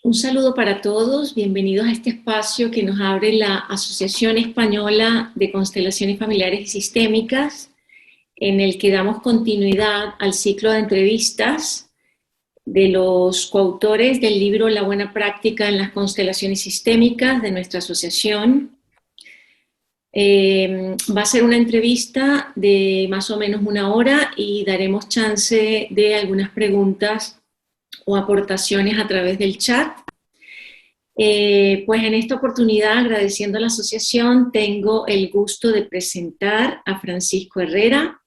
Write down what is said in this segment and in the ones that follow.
Un saludo para todos, bienvenidos a este espacio que nos abre la Asociación Española de Constelaciones Familiares y Sistémicas, en el que damos continuidad al ciclo de entrevistas de los coautores del libro La Buena Práctica en las Constelaciones Sistémicas de nuestra asociación. Va a ser una entrevista de más o menos 1 hora y daremos chance de algunas preguntas o aportaciones a través del chat. Pues en esta oportunidad, agradeciendo a la asociación, tengo el gusto de presentar a Francisco Herrera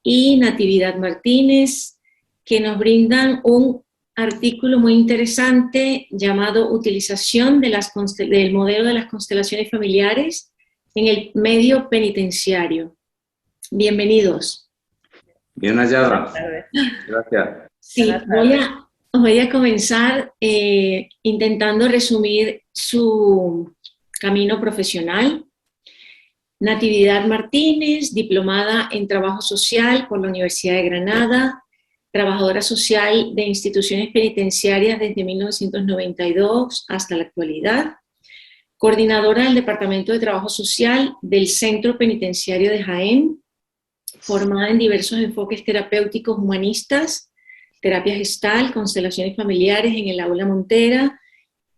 y Natividad Martínez, que nos brindan un artículo muy interesante llamado Utilización de del modelo de las constelaciones familiares en el medio penitenciario. Bienvenidos. Bien hallada. Gracias. Sí, voy a comenzar intentando resumir su camino profesional. Natividad Martínez, diplomada en Trabajo Social por la Universidad de Granada, trabajadora social de instituciones penitenciarias desde 1992 hasta la actualidad, coordinadora del Departamento de Trabajo Social del Centro Penitenciario de Jaén, formada en diversos enfoques terapéuticos humanistas, terapia gestal, constelaciones familiares en el Aula Montera,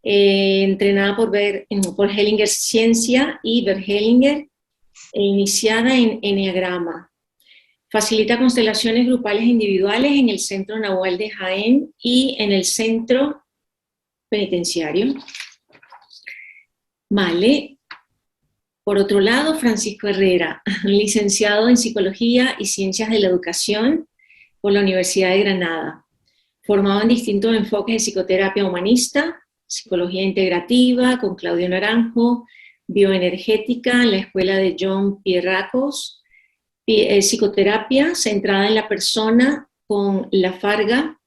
entrenada por Hellinger Ciencia y Bert Hellinger, e iniciada en Enneagrama. Facilita constelaciones grupales e individuales en el Centro Nahual de Jaén y en el Centro Penitenciario. Vale. Por otro lado, Francisco Herrera, licenciado en Psicología y Ciencias de la Educación por la Universidad de Granada, formado en distintos enfoques de psicoterapia humanista, psicología integrativa con Claudio Naranjo, bioenergética en la escuela de John Pierracos, psicoterapia centrada en la persona con La Farga,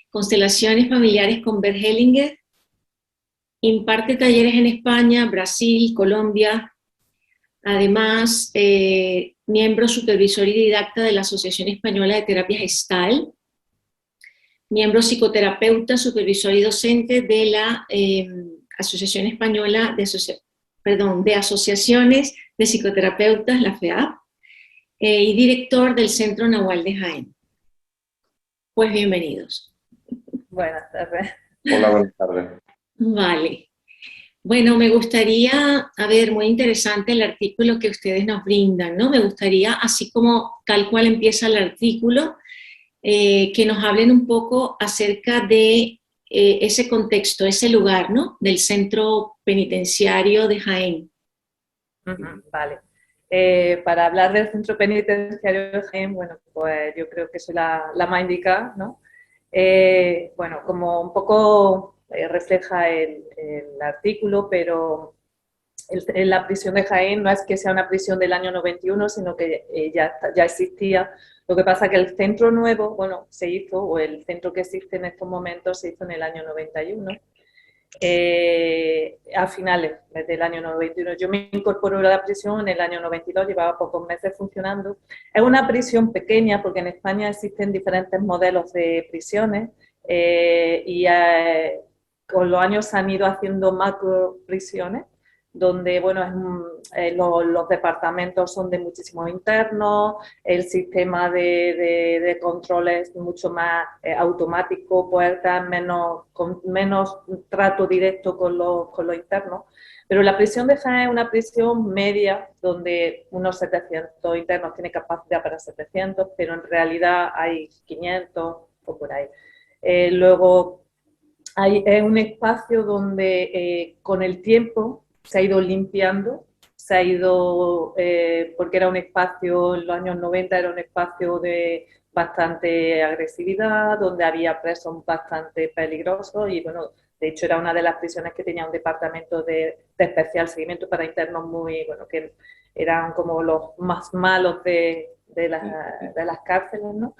constelaciones familiares con Bert Hellinger, imparte talleres en España, Brasil, Colombia. Además, miembro supervisor y didacta de la Asociación Española de Terapia Gestal, miembro psicoterapeuta, supervisor y docente de la Asociación Española de Asociaciones de Psicoterapeutas, la FEAP, y director del Centro Nahual de Jaén. Pues bienvenidos. Buenas tardes. Hola, buenas tardes. Vale. Bueno, me gustaría, muy interesante el artículo que ustedes nos brindan, ¿no? Me gustaría, así como tal cual empieza el artículo, que nos hablen un poco acerca de ese contexto, ese lugar, ¿no? Del Centro Penitenciario de Jaén. Vale. Para hablar del Centro Penitenciario de Jaén, bueno, pues yo creo que soy la más indicada, ¿no? Bueno, como un poco refleja el artículo, pero la prisión de Jaén no es que sea una prisión del año 91, sino que ya existía. Lo que pasa es que el centro nuevo, bueno, se hizo, o el centro que existe en estos momentos se hizo en el año 91, a finales del año 91. Yo me incorporé a la prisión en el año 92, llevaba pocos meses funcionando. Es una prisión pequeña porque en España existen diferentes modelos de prisiones y con los años se han ido haciendo macro prisiones donde bueno, los departamentos son de muchísimos internos, el sistema de control es mucho más automático, puertas, con menos trato directo con los internos. Pero la prisión de Jaén es una prisión media, donde unos 700 internos tiene capacidad para 700, pero en realidad hay 500 o por ahí. Luego, es un espacio donde con el tiempo se ha ido limpiando, se ha ido, porque era un espacio, en los años 90 era un espacio de bastante agresividad, donde había presos bastante peligrosos y bueno, de hecho era una de las prisiones que tenía un departamento de especial seguimiento para internos muy, bueno, que eran como los más malos de las cárceles, ¿no?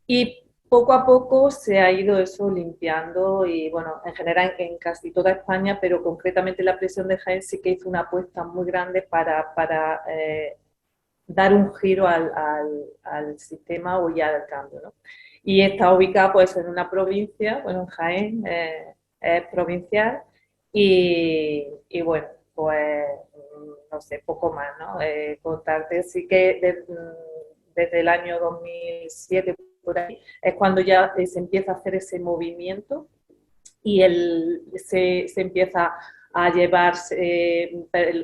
Y poco a poco se ha ido eso limpiando y bueno, en general en casi toda España, pero concretamente la prisión de Jaén sí que hizo una apuesta muy grande para dar un giro al sistema o ya al cambio, ¿no? Y está ubicada pues en una provincia, bueno, en Jaén, es provincial y bueno, pues no sé, poco más, ¿no? Contarte, sí que desde el año 2007 por ahí es cuando ya se empieza a hacer ese movimiento y se empieza a llevar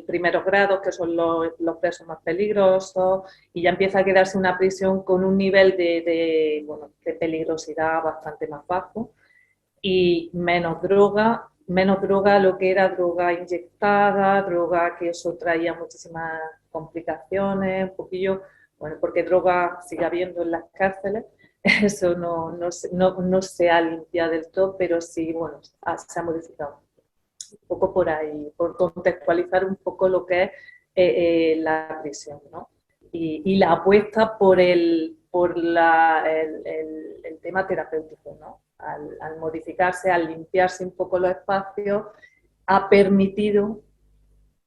primeros grados, que son los presos más peligrosos, y ya empieza a quedarse una prisión con un nivel bueno, de peligrosidad bastante más bajo y menos droga lo que era droga inyectada, droga que eso traía muchísimas complicaciones, un poquillo, bueno, porque droga sigue habiendo en las cárceles, eso no se ha limpiado del todo, pero sí, bueno, se ha modificado. Un poco por ahí, por contextualizar un poco lo que es la prisión, ¿no? Y la apuesta por el tema terapéutico, ¿no? Al modificarse, al limpiarse un poco los espacios, ha permitido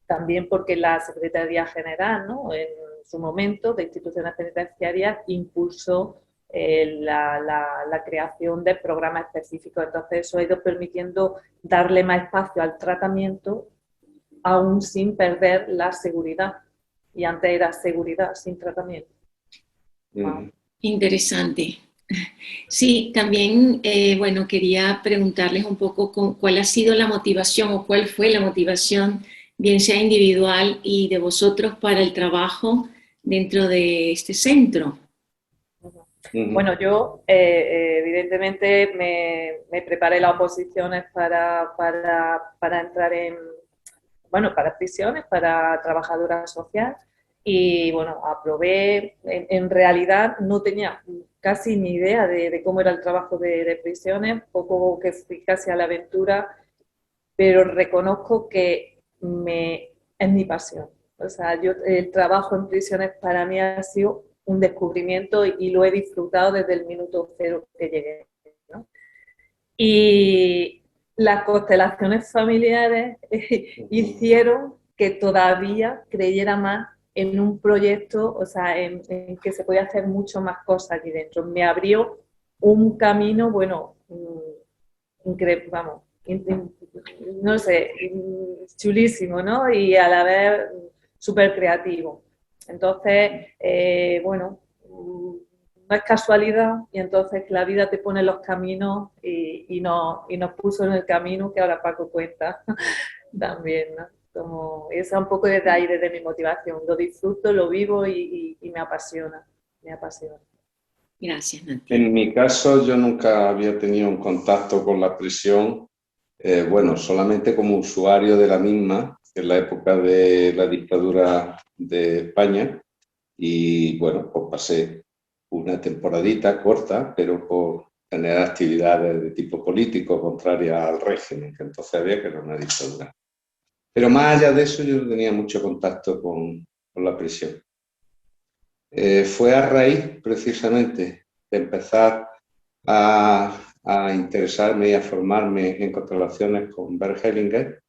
también porque la Secretaría General, ¿no? En su momento de instituciones penitenciarias impulsó la creación de programas específicos. Entonces eso ha ido permitiendo darle más espacio al tratamiento, aún sin perder la seguridad. Y antes era seguridad sin tratamiento. Wow. Interesante. Sí, también, bueno, quería preguntarles un poco cuál ha sido la motivación o cuál fue la motivación, bien sea individual y de vosotros, para el trabajo dentro de este centro. Bueno, yo evidentemente me preparé las oposiciones para entrar bueno, para prisiones, para trabajadora social y bueno, aprobé. En realidad no tenía casi ni idea de cómo era el trabajo de prisiones, poco que fui casi a la aventura, pero reconozco que es mi pasión. O sea, el trabajo en prisiones para mí ha sido un descubrimiento y lo he disfrutado desde el minuto cero que llegué, ¿no? Y las constelaciones familiares hicieron que todavía creyera más en un proyecto, o sea, en que se podía hacer mucho más cosas aquí dentro. Me abrió un camino, bueno, increíble, vamos, no sé, chulísimo, ¿no? Y a la vez súper creativo. Entonces, bueno, no es casualidad y entonces la vida te pone los caminos y nos puso en el camino que ahora Paco cuenta también, ¿no? Como, esa un poco desde ahí, desde mi motivación. Lo disfruto, lo vivo y me apasiona, me apasiona. Gracias, Nati. En mi caso, yo nunca había tenido un contacto con la prisión, bueno, solamente como usuario de la misma, en la época de la dictadura de España, y bueno, pues pasé una temporadita corta, pero por tener actividades de tipo político contrarias al régimen, que entonces había, que era una dictadura. Pero más allá de eso, yo no tenía mucho contacto con la prisión. Fue a raíz, precisamente, de empezar a interesarme y a formarme en constelaciones con Bert Hellinger,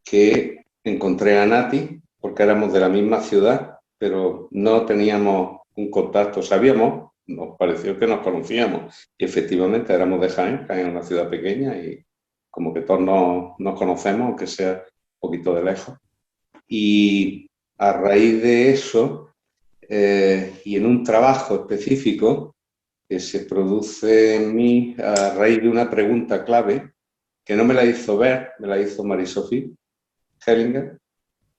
que encontré a Nati, porque éramos de la misma ciudad, pero no teníamos un contacto, sabíamos, nos pareció que nos conocíamos, y efectivamente éramos de Jaén, Jaén es una ciudad pequeña, y como que todos nos conocemos, aunque sea un poquito de lejos. Y a raíz de eso, y en un trabajo específico que se produce en mí a raíz de una pregunta clave, que no me la hizo Bert, me la hizo Marie-Sophie Hellinger,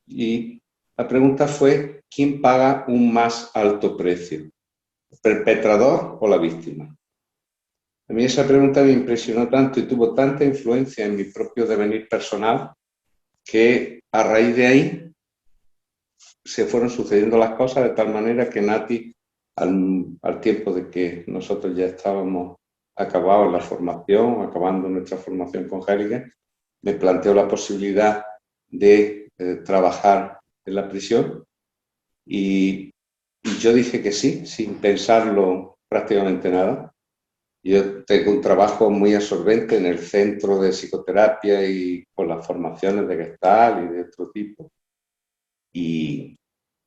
y la pregunta fue: ¿quién paga un más alto precio? ¿El perpetrador o la víctima? A mí esa pregunta me impresionó tanto y tuvo tanta influencia en mi propio devenir personal que a raíz de ahí se fueron sucediendo las cosas de tal manera que Nati, al tiempo de que nosotros ya estábamos acabados la formación, acabando nuestra formación con Hellinger, me planteó la posibilidad de trabajar en la prisión y yo dije que sí, sin pensarlo prácticamente nada. Yo tengo un trabajo muy absorbente en el centro de psicoterapia y con las formaciones de Gestalt y de otro tipo. Y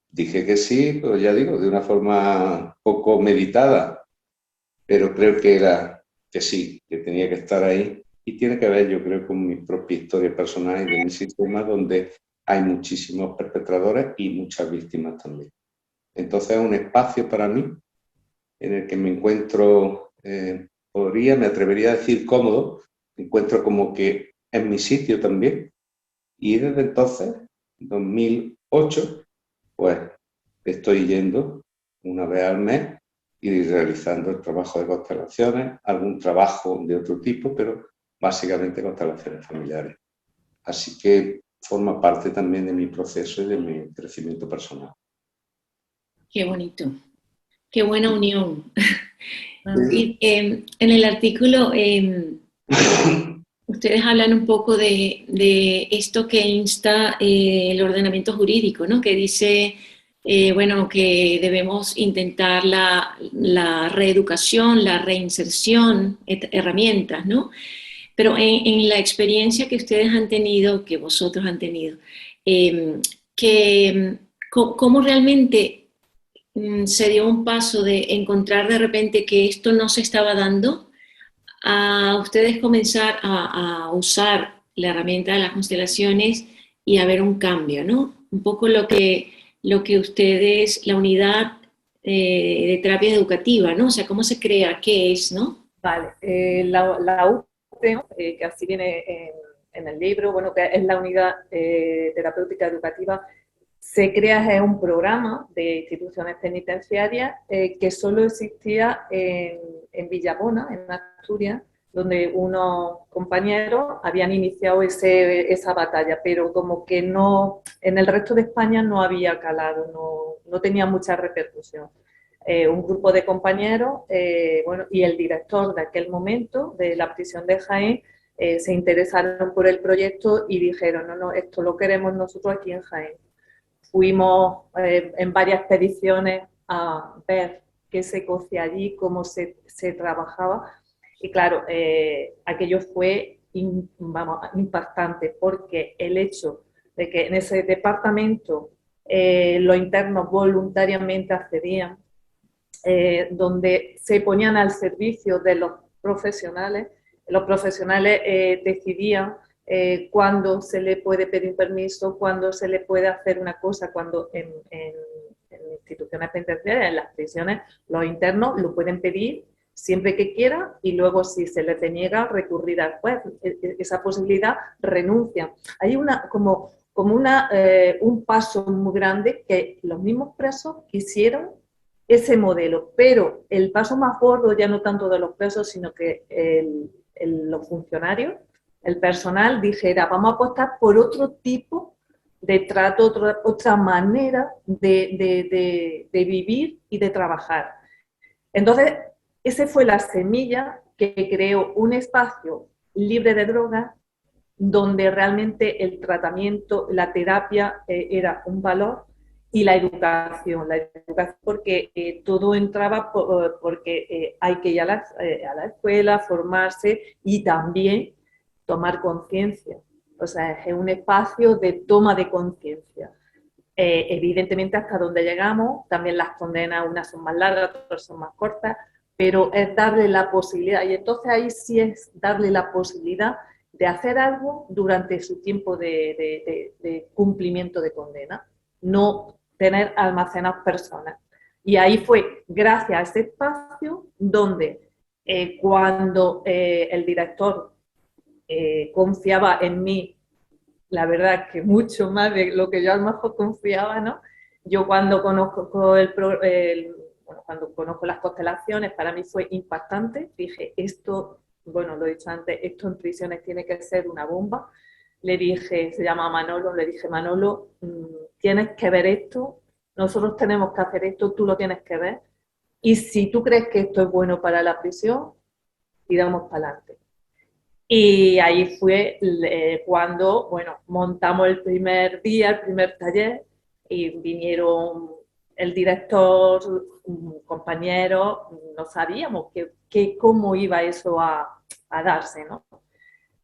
dije que sí, pero ya digo, de una forma poco meditada, pero creo que era que sí, que tenía que estar ahí. y tiene que ver, yo creo, con mi propia historia personal y de mi sistema, donde hay muchísimos perpetradores y muchas víctimas también. Entonces es un espacio para mí en el que me encuentro, me atrevería a decir cómodo, me encuentro como que en mi sitio también, y desde entonces, 2008, pues estoy yendo una vez al mes y realizando el trabajo de constelaciones, algún trabajo de otro tipo, pero básicamente constelaciones familiares. Así que forma parte también de mi proceso y de mi crecimiento personal. Qué bonito, qué buena unión. Sí. Y en el artículo ustedes hablan un poco de esto que insta el ordenamiento jurídico, ¿no? Que dice, bueno, que debemos intentar la reeducación, la reinserción, herramientas, ¿no? Pero en la experiencia que ustedes han tenido, que vosotros han tenido, que, ¿cómo realmente se dio un paso de encontrar de repente que esto no se estaba dando, a ustedes comenzar a usar la herramienta de las constelaciones y a ver un cambio, ¿no? Un poco lo que ustedes, la unidad de terapia educativa, ¿no? O sea, ¿cómo se crea? ¿Qué es, no? Vale, la UTE, ¿no? Que así viene en el libro, bueno, que es la unidad terapéutica educativa, se crea es un programa de instituciones penitenciarias que solo existía en Villabona, en Asturias, donde unos compañeros habían iniciado esa batalla, pero como que no, en el resto de España no había calado, no tenía mucha repercusión. Un grupo de compañeros, bueno, y el director de aquel momento de la prisión de Jaén se interesaron por el proyecto y dijeron, no, esto lo queremos nosotros aquí en Jaén. Fuimos en varias expediciones a ver qué se cocía allí, cómo se trabajaba, y claro, aquello fue impactante, porque el hecho de que en ese departamento los internos voluntariamente accedían, donde se ponían al servicio de los profesionales decidían cuándo se le puede pedir permiso, cuándo se le puede hacer una cosa, cuando en instituciones penitenciarias, en las prisiones, los internos lo pueden pedir siempre que quieran y luego si se les deniega recurrir al juez. Esa posibilidad renuncian. Hay como un paso muy grande que los mismos presos quisieron ese modelo, pero el paso más gordo ya no tanto de los presos, sino que los funcionarios, el personal dijera, vamos a apostar por otro tipo de trato, otra manera de vivir y de trabajar. Entonces, esa fue la semilla que creó un espacio libre de drogas, donde realmente el tratamiento, la terapia era un valor, y la educación porque todo entraba porque hay que ir a la escuela, formarse y también tomar conciencia. O sea, es un espacio de toma de conciencia. Evidentemente, hasta donde llegamos, también las condenas, unas son más largas, otras son más cortas, pero es darle la posibilidad, y entonces ahí sí es darle la posibilidad de hacer algo durante su tiempo de cumplimiento de condena, no tener almacenadas personas. Y ahí fue gracias a ese espacio donde cuando el director confiaba en mí, la verdad que mucho más de lo que yo a lo mejor confiaba, ¿no? Yo cuando conozco cuando conozco las constelaciones, para mí fue impactante. Dije, esto, bueno, lo he dicho antes, esto en prisiones tiene que ser una bomba. Le dije, se llama Manolo, le dije, Manolo, tienes que ver esto, nosotros tenemos que hacer esto, tú lo tienes que ver. Y si tú crees que esto es bueno para la prisión, tiramos para adelante. Y ahí fue cuando, bueno, montamos el primer día, el primer taller, y vinieron el director, un compañero, no sabíamos cómo iba eso a darse, ¿no?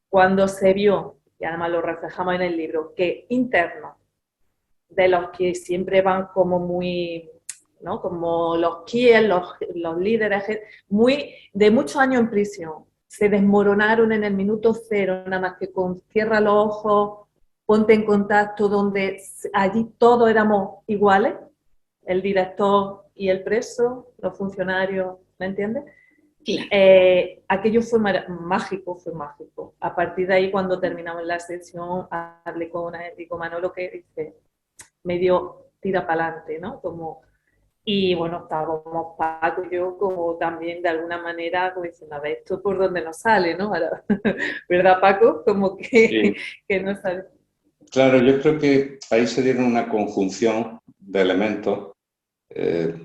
Cuando se vio, y además lo reflejamos en el libro, que internos, de los que siempre van como muy, como los KIES, los líderes, de muchos años en prisión, se desmoronaron en el minuto cero, nada más que con cierra los ojos, ponte en contacto, donde allí todos éramos iguales, el director y el preso, los funcionarios, ¿me entiendes? Claro. Aquello fue mágico, fue mágico. A partir de ahí, cuando terminamos la sesión, hablé con Manolo, que dice, medio tira para adelante, ¿no? Como, y bueno, estábamos Paco y yo como también de alguna manera como diciendo, a ver, esto por dónde nos sale, ¿no? ¿Verdad, Paco? Como que, Sí. que no sale. Claro, yo creo que ahí se dieron una conjunción de elementos.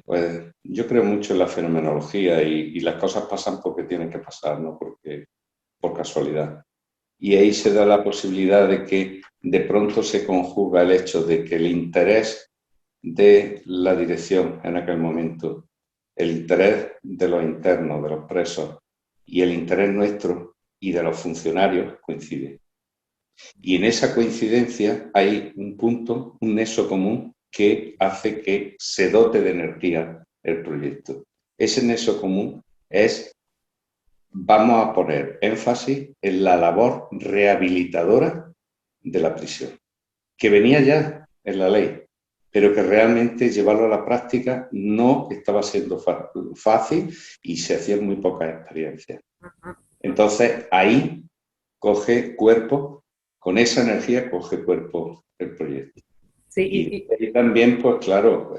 Pues yo creo mucho en la fenomenología y las cosas pasan porque tienen que pasar, no porque por casualidad. Y ahí se da la posibilidad de que de pronto se conjuga el hecho de que el interés de la dirección en aquel momento, el interés de los internos, de los presos, y el interés nuestro y de los funcionarios coinciden. Y en esa coincidencia hay un punto, un nexo común que hace que se dote de energía el proyecto. Ese nexo común es, vamos a poner énfasis en la labor rehabilitadora de la prisión, que venía ya en la ley, pero que realmente llevarlo a la práctica no estaba siendo fácil y se hacían muy pocas experiencias. Entonces ahí coge cuerpo, con esa energía coge cuerpo el proyecto. Sí, y también, pues claro,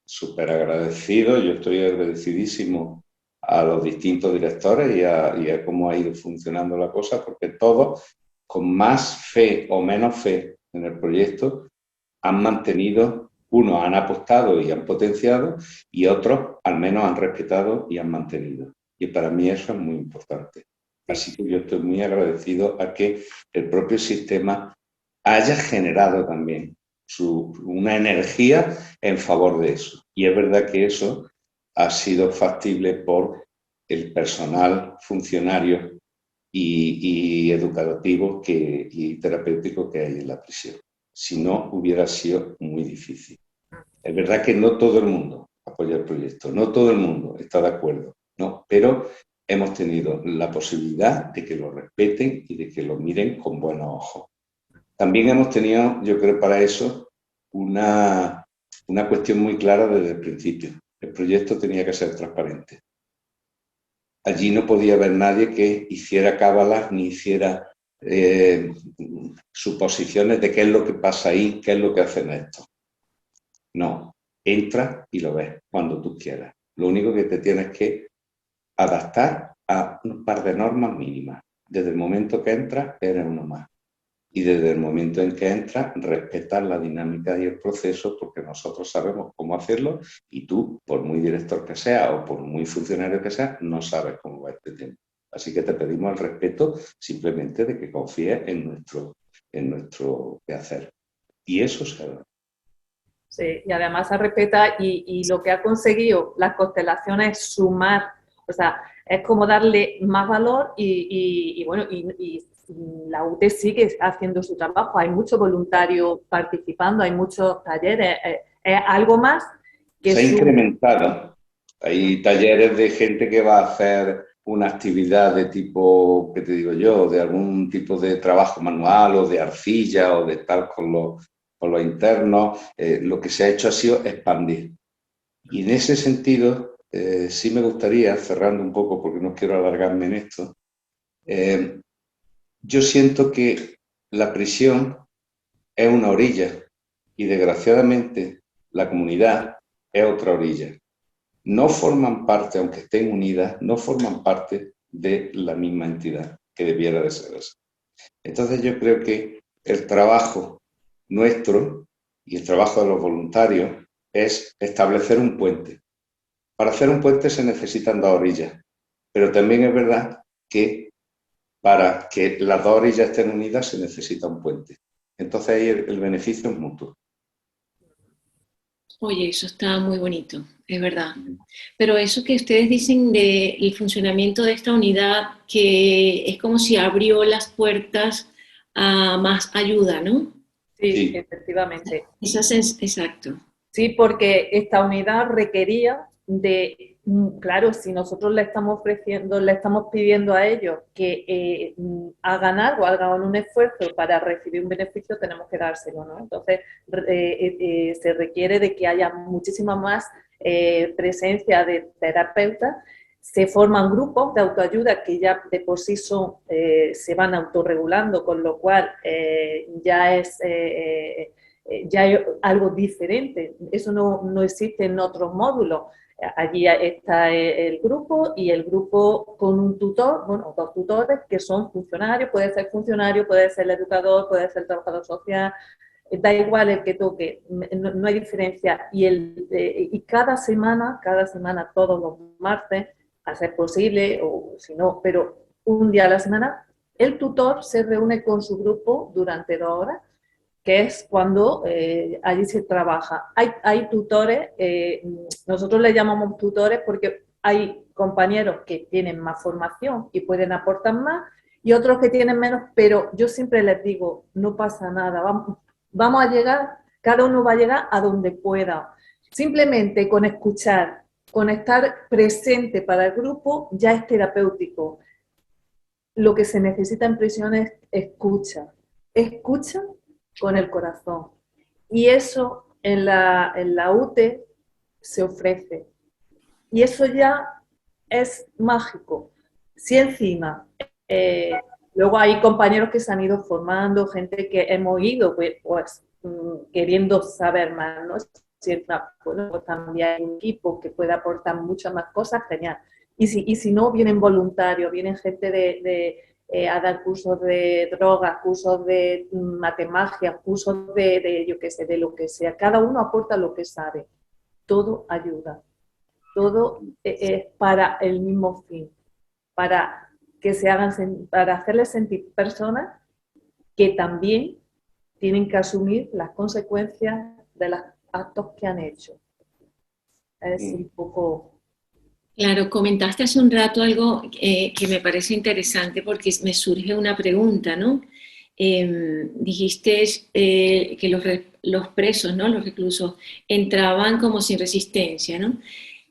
súper agradecido, yo estoy agradecidísimo a los distintos directores y a cómo ha ido funcionando la cosa, porque todos, con más fe o menos fe en el proyecto, han mantenido, unos han apostado y han potenciado, y otros al menos han respetado y han mantenido. Y para mí eso es muy importante. Así que yo estoy muy agradecido a que el propio sistema haya generado también una energía en favor de eso. Y es verdad que eso ha sido factible por el personal funcionario y educativo y terapéutico que hay en la prisión. Si no, hubiera sido muy difícil. Es verdad que no todo el mundo apoya el proyecto, no todo el mundo está de acuerdo, ¿no? Pero hemos tenido la posibilidad de que lo respeten y de que lo miren con buenos ojos. También hemos tenido, yo creo, para eso una cuestión muy clara desde el principio. El proyecto tenía que ser transparente. Allí no podía haber nadie que hiciera cábalas ni hiciera suposiciones de qué es lo que pasa ahí, qué es lo que hacen estos. No, entra y lo ves cuando tú quieras. Lo único que te tienes que adaptar a un par de normas mínimas. Desde el momento que entras, eres uno más. Y desde el momento en que entras, respetar la dinámica y el proceso, porque nosotros sabemos cómo hacerlo y tú, por muy director que seas o por muy funcionario que seas, no sabes cómo va este tema. Así que te pedimos el respeto simplemente de que confíes en nuestro quehacer. Y eso se da. sí, y además se respeta y lo que ha conseguido las constelaciones es sumar, o sea, es como darle más valor y bueno, y la UT sigue haciendo su trabajo, hay muchos voluntarios participando, hay muchos talleres, es algo más que Se ha incrementado. Hay talleres de gente que va a hacer una actividad de tipo, ¿qué te digo yo?, de algún tipo de trabajo manual o de arcilla o de tal con los internos. Lo que se ha hecho ha sido expandir. Y en ese sentido, sí me gustaría, cerrando un poco porque no quiero alargarme en esto, yo siento que la prisión es una orilla y desgraciadamente la comunidad es otra orilla. No forman parte, aunque estén unidas, no forman parte de la misma entidad que debiera de ser eso. Entonces yo creo que el trabajo nuestro y el trabajo de los voluntarios es establecer un puente. Para hacer un puente se necesitan dos orillas, pero también es verdad que para que las dos orillas estén unidas se necesita un puente. Entonces ahí el beneficio es mutuo. Oye, eso está muy bonito, es verdad. Pero eso que ustedes dicen del funcionamiento de esta unidad, que es como si abrió las puertas a más ayuda, ¿no? sí, Sí. efectivamente. Exacto. Sí, porque esta unidad requería claro, si nosotros le estamos ofreciendo, le estamos pidiendo a ellos que hagan algo, hagan un esfuerzo para recibir un beneficio, tenemos que dárselo, ¿no? Entonces, se requiere de que haya muchísima más presencia de terapeutas. Se forman grupos de autoayuda que ya de por sí se van autorregulando, con lo cual ya es ya hay algo diferente. Eso no existe en otros módulos. Allí está el grupo y el grupo con un tutor, bueno, dos tutores que son funcionarios, puede ser funcionario, puede ser el educador, puede ser el trabajador social, da igual el que toque, no hay diferencia. Y cada semana, todos los martes, a ser posible, o si no, pero un día a la semana, el tutor se reúne con su grupo durante 2 horas, que es cuando allí se trabaja. Hay tutores, nosotros le llamamos tutores porque hay compañeros que tienen más formación y pueden aportar más, y otros que tienen menos, pero yo siempre les digo, no pasa nada, vamos a llegar, cada uno va a llegar a donde pueda. Simplemente con escuchar, con estar presente para el grupo, ya es terapéutico. Lo que se necesita en prisión es escucha. Escucha con el corazón. Y eso en la UTE se ofrece. Y eso ya es mágico. Si encima, luego hay compañeros que se han ido formando, gente que hemos ido pues queriendo saber más, ¿no? Si, bueno, pues también hay un equipo que puede aportar muchas más cosas, genial. Y si no, vienen voluntarios, vienen gente a dar cursos de drogas, cursos de matemagia, cursos yo qué sé, de lo que sea. Cada uno aporta lo que sabe. Todo ayuda. Todo es para el mismo fin. Para que para hacerles sentir personas que también tienen que asumir las consecuencias de los actos que han hecho. Es un poco... Claro, comentaste hace un rato algo que me parece interesante porque me surge una pregunta, ¿no? Dijiste que los presos, ¿no? Los reclusos, entraban como sin resistencia, ¿no?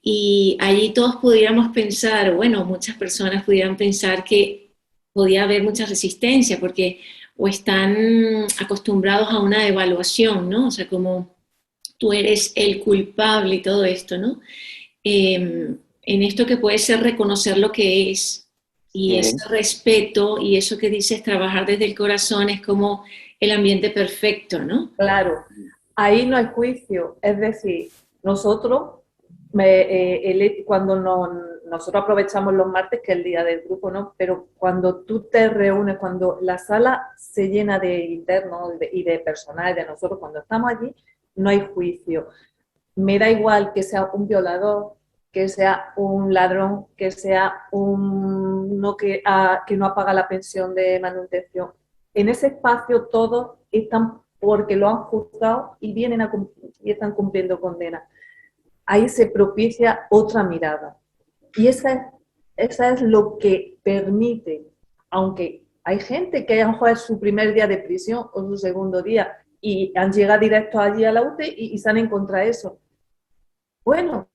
Y allí todos pudiéramos pensar, bueno, muchas personas pudieran pensar que podía haber mucha resistencia porque o están acostumbrados a una evaluación, ¿no? O sea, como tú eres el culpable y todo esto, ¿no? En esto que puede ser reconocer lo que es y ese respeto y eso que dices, trabajar desde el corazón es como el ambiente perfecto, ¿no? Claro, ahí no hay juicio, es decir, nosotros, cuando nosotros aprovechamos los martes, que es el día del grupo, ¿no? Pero cuando tú te reúnes, cuando la sala se llena de internos y de personal, de nosotros, cuando estamos allí, no hay juicio. Me da igual que sea un violador, que sea un ladrón, que sea uno que no apaga la pensión de manutención. En ese espacio todos están porque lo han juzgado y y están cumpliendo condena. Ahí se propicia otra mirada. Y esa es lo que permite, aunque hay gente que a lo mejor es su primer día de prisión o su segundo día y han llegado directo allí a la UTE y se han encontrado eso. Bueno,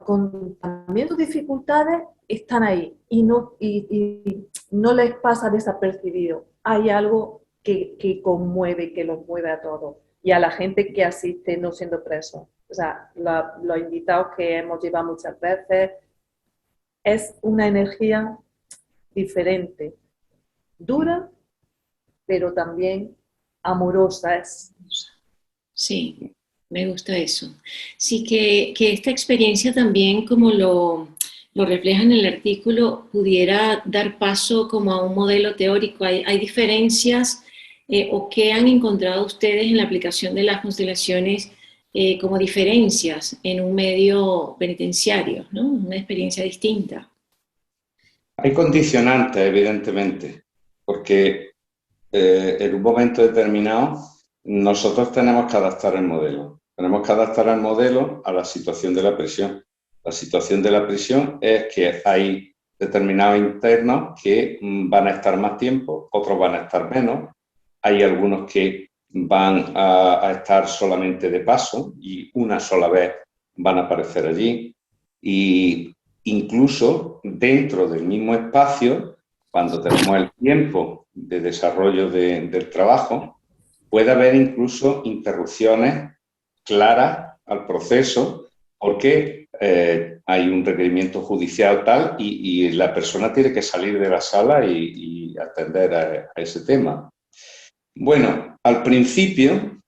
también sus dificultades están ahí y no les pasa desapercibido. Hay algo que conmueve, que los mueve a todos y a la gente que asiste no siendo preso. O sea, los invitados que hemos llevado muchas veces, es una energía diferente, dura, pero también amorosa. Sí, me gusta eso. Sí, que esta experiencia también, como lo refleja en el artículo, pudiera dar paso como a un modelo teórico. Hay diferencias o qué han encontrado ustedes en la aplicación de las constelaciones como diferencias en un medio penitenciario, ¿no? Una experiencia distinta. Hay condicionantes, evidentemente, porque en un momento determinado nosotros tenemos que adaptar el modelo. Tenemos que adaptar el modelo a la situación de la prisión. La situación de la prisión es que hay determinados internos que van a estar más tiempo, otros van a estar menos. Hay algunos que van a estar solamente de paso y una sola vez van a aparecer allí. Y incluso dentro del mismo espacio, cuando tenemos el tiempo de desarrollo del trabajo, puede haber incluso interrupciones claras al proceso porque hay un requerimiento judicial tal y la persona tiene que salir de la sala y atender a ese tema. Bueno, al principio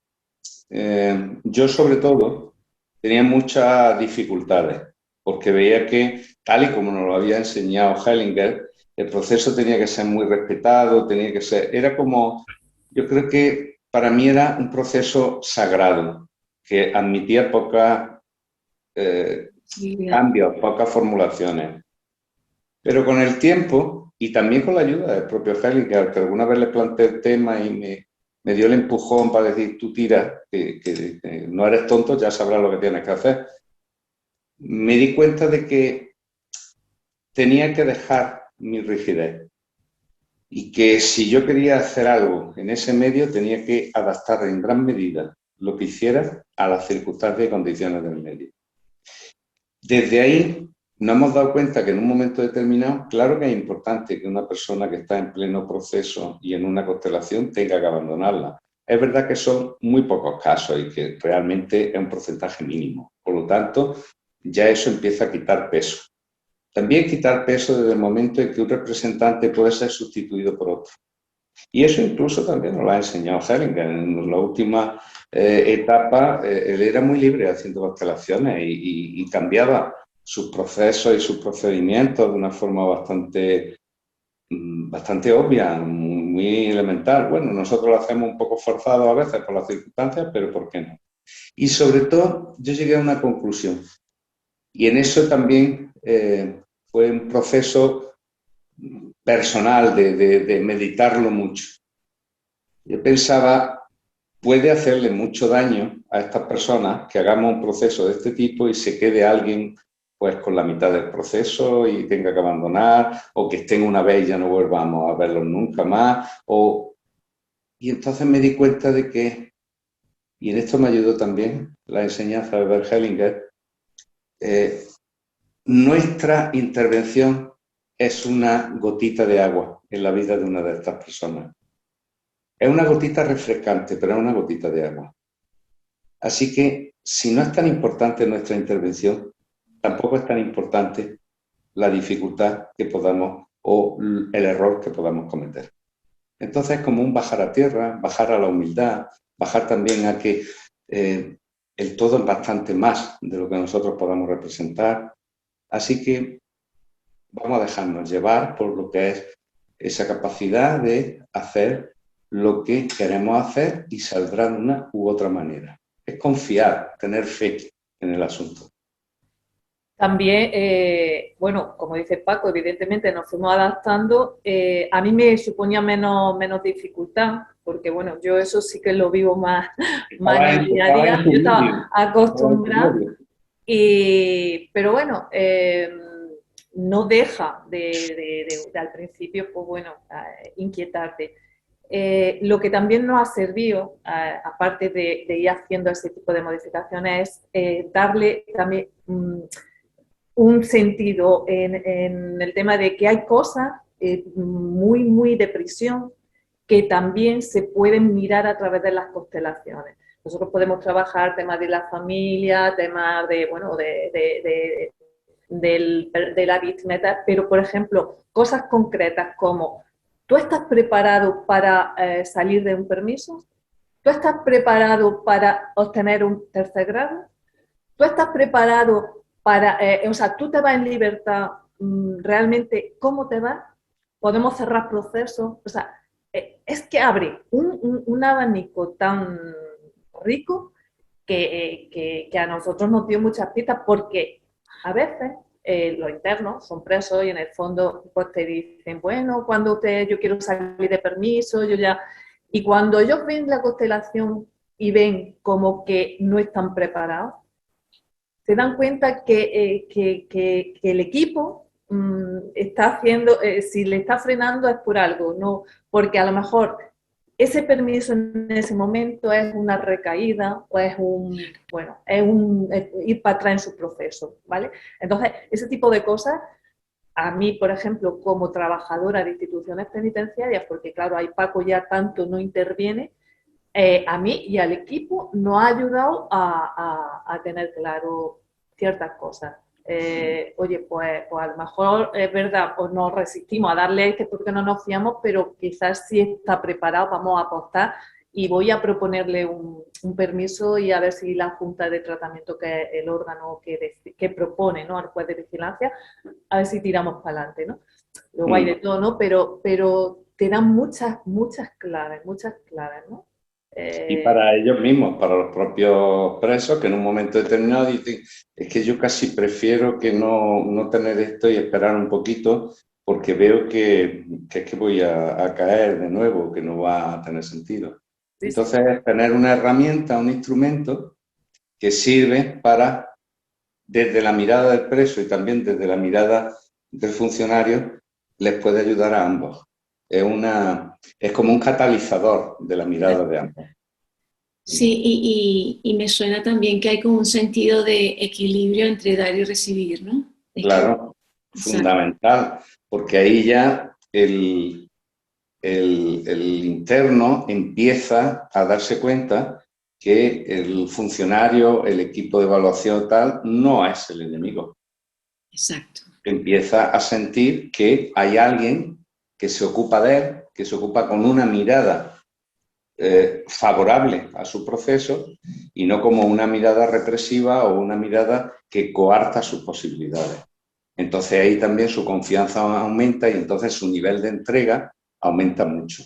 yo sobre todo tenía muchas dificultades porque veía que, tal y como nos lo había enseñado Hellinger, el proceso tenía que ser muy respetado, tenía que ser, era como, yo creo que para mí era un proceso sagrado, que admitía pocos cambios, pocas formulaciones. Pero con el tiempo, y también con la ayuda del propio Hellinger, que alguna vez le planteé el tema y me dio el empujón para decir, tú tira, que no eres tonto, ya sabrás lo que tienes que hacer, me di cuenta de que tenía que dejar mi rigidez y que si yo quería hacer algo en ese medio tenía que adaptar en gran medida lo que hiciera a las circunstancias y condiciones del medio. Desde ahí nos hemos dado cuenta que en un momento determinado, claro que es importante que una persona que está en pleno proceso y en una constelación tenga que abandonarla. Es verdad que son muy pocos casos y que realmente es un porcentaje mínimo. Por lo tanto, ya eso empieza a quitar peso. También quitar peso desde el momento en que un representante puede ser sustituido por otro. Y eso incluso también nos lo ha enseñado Hellinger. En la última etapa, él era muy libre haciendo constelaciones y cambiaba sus procesos y sus procedimientos de una forma bastante obvia, muy elemental. Bueno, nosotros lo hacemos un poco forzado a veces por las circunstancias, pero ¿por qué no? Y sobre todo, yo llegué a una conclusión. Y en eso también fue un proceso personal de meditarlo mucho. Yo pensaba, puede hacerle mucho daño a estas personas que hagamos un proceso de este tipo y se quede alguien pues con la mitad del proceso y tenga que abandonar, o que estén una vez y ya no volvamos a verlos nunca más. Y entonces me di cuenta de que, y en esto me ayudó también la enseñanza de Bert Hellinger, nuestra intervención es una gotita de agua en la vida de una de estas personas. Es una gotita refrescante, pero es una gotita de agua. Así que, si no es tan importante nuestra intervención, tampoco es tan importante la dificultad que podamos o el error que podamos cometer. Entonces, es como un bajar a tierra, bajar a la humildad, bajar también a que el todo es bastante más de lo que nosotros podamos representar. Así que vamos a dejarnos llevar por lo que es esa capacidad de hacer lo que queremos hacer y saldrá de una u otra manera. Es confiar, tener fe en el asunto. También, bueno, como dice Paco, evidentemente nos fuimos adaptando. A mí me suponía menos dificultad, porque bueno, yo eso sí que lo vivo más en el día a día. Yo estaba acostumbrada, pero bueno, no deja de al principio, pues bueno, inquietarte. Lo que también nos ha servido, aparte de ir haciendo ese tipo de modificaciones, es darle también un sentido en el tema de que hay cosas muy de prisión que también se pueden mirar a través de las constelaciones. Nosotros podemos trabajar temas de la familia, temas de, bueno, de la víctima, pero por ejemplo, cosas concretas como ¿tú estás preparado para salir de un permiso? ¿Tú estás preparado para obtener un tercer grado? ¿Tú estás preparado para, o sea, tú te vas en libertad, realmente, ¿cómo te vas? Podemos cerrar procesos, o sea, es que abre un abanico tan rico que a nosotros nos dio muchas pistas porque a veces los internos son presos y en el fondo pues te dicen, bueno, cuando yo quiero salir de permiso, yo ya... Y cuando ellos ven la constelación y ven como que no están preparados, se dan cuenta que el equipo está haciendo, si le está frenando es por algo, no porque a lo mejor ese permiso en ese momento es una recaída o es es ir para atrás en su proceso, ¿vale? Entonces, ese tipo de cosas, a mí, por ejemplo, como trabajadora de instituciones penitenciarias, porque claro, ahí Paco ya tanto no interviene, a mí y al equipo nos ha ayudado a tener claro ciertas cosas. Oye, pues a lo mejor es verdad, pues nos resistimos a darle a este porque no nos fiamos, pero quizás si está preparado, vamos a apostar y voy a proponerle un permiso y a ver si la Junta de Tratamiento, que es el órgano que propone, ¿no?, al juez de vigilancia, a ver si tiramos para adelante, ¿no? Luego hay de todo, ¿no? Pero te dan muchas claves, ¿no? Y para ellos mismos, para los propios presos, que en un momento determinado dicen, es que yo casi prefiero que no tener esto y esperar un poquito, porque veo que es que voy a caer de nuevo, que no va a tener sentido. Sí, Entonces, es tener una herramienta, un instrumento que sirve para, desde la mirada del preso y también desde la mirada del funcionario, les puede ayudar a ambos. Es como un catalizador de la mirada de ambos. Sí, y me suena también que hay como un sentido de equilibrio entre dar y recibir, ¿no? Claro, fundamental, porque ahí ya el interno empieza a darse cuenta que el funcionario, el equipo de evaluación tal, no es el enemigo. Exacto. Empieza a sentir que hay alguien que se ocupa de él, que se ocupa con una mirada favorable a su proceso y no como una mirada represiva o una mirada que coarta sus posibilidades. Entonces ahí también su confianza aumenta y entonces su nivel de entrega aumenta mucho.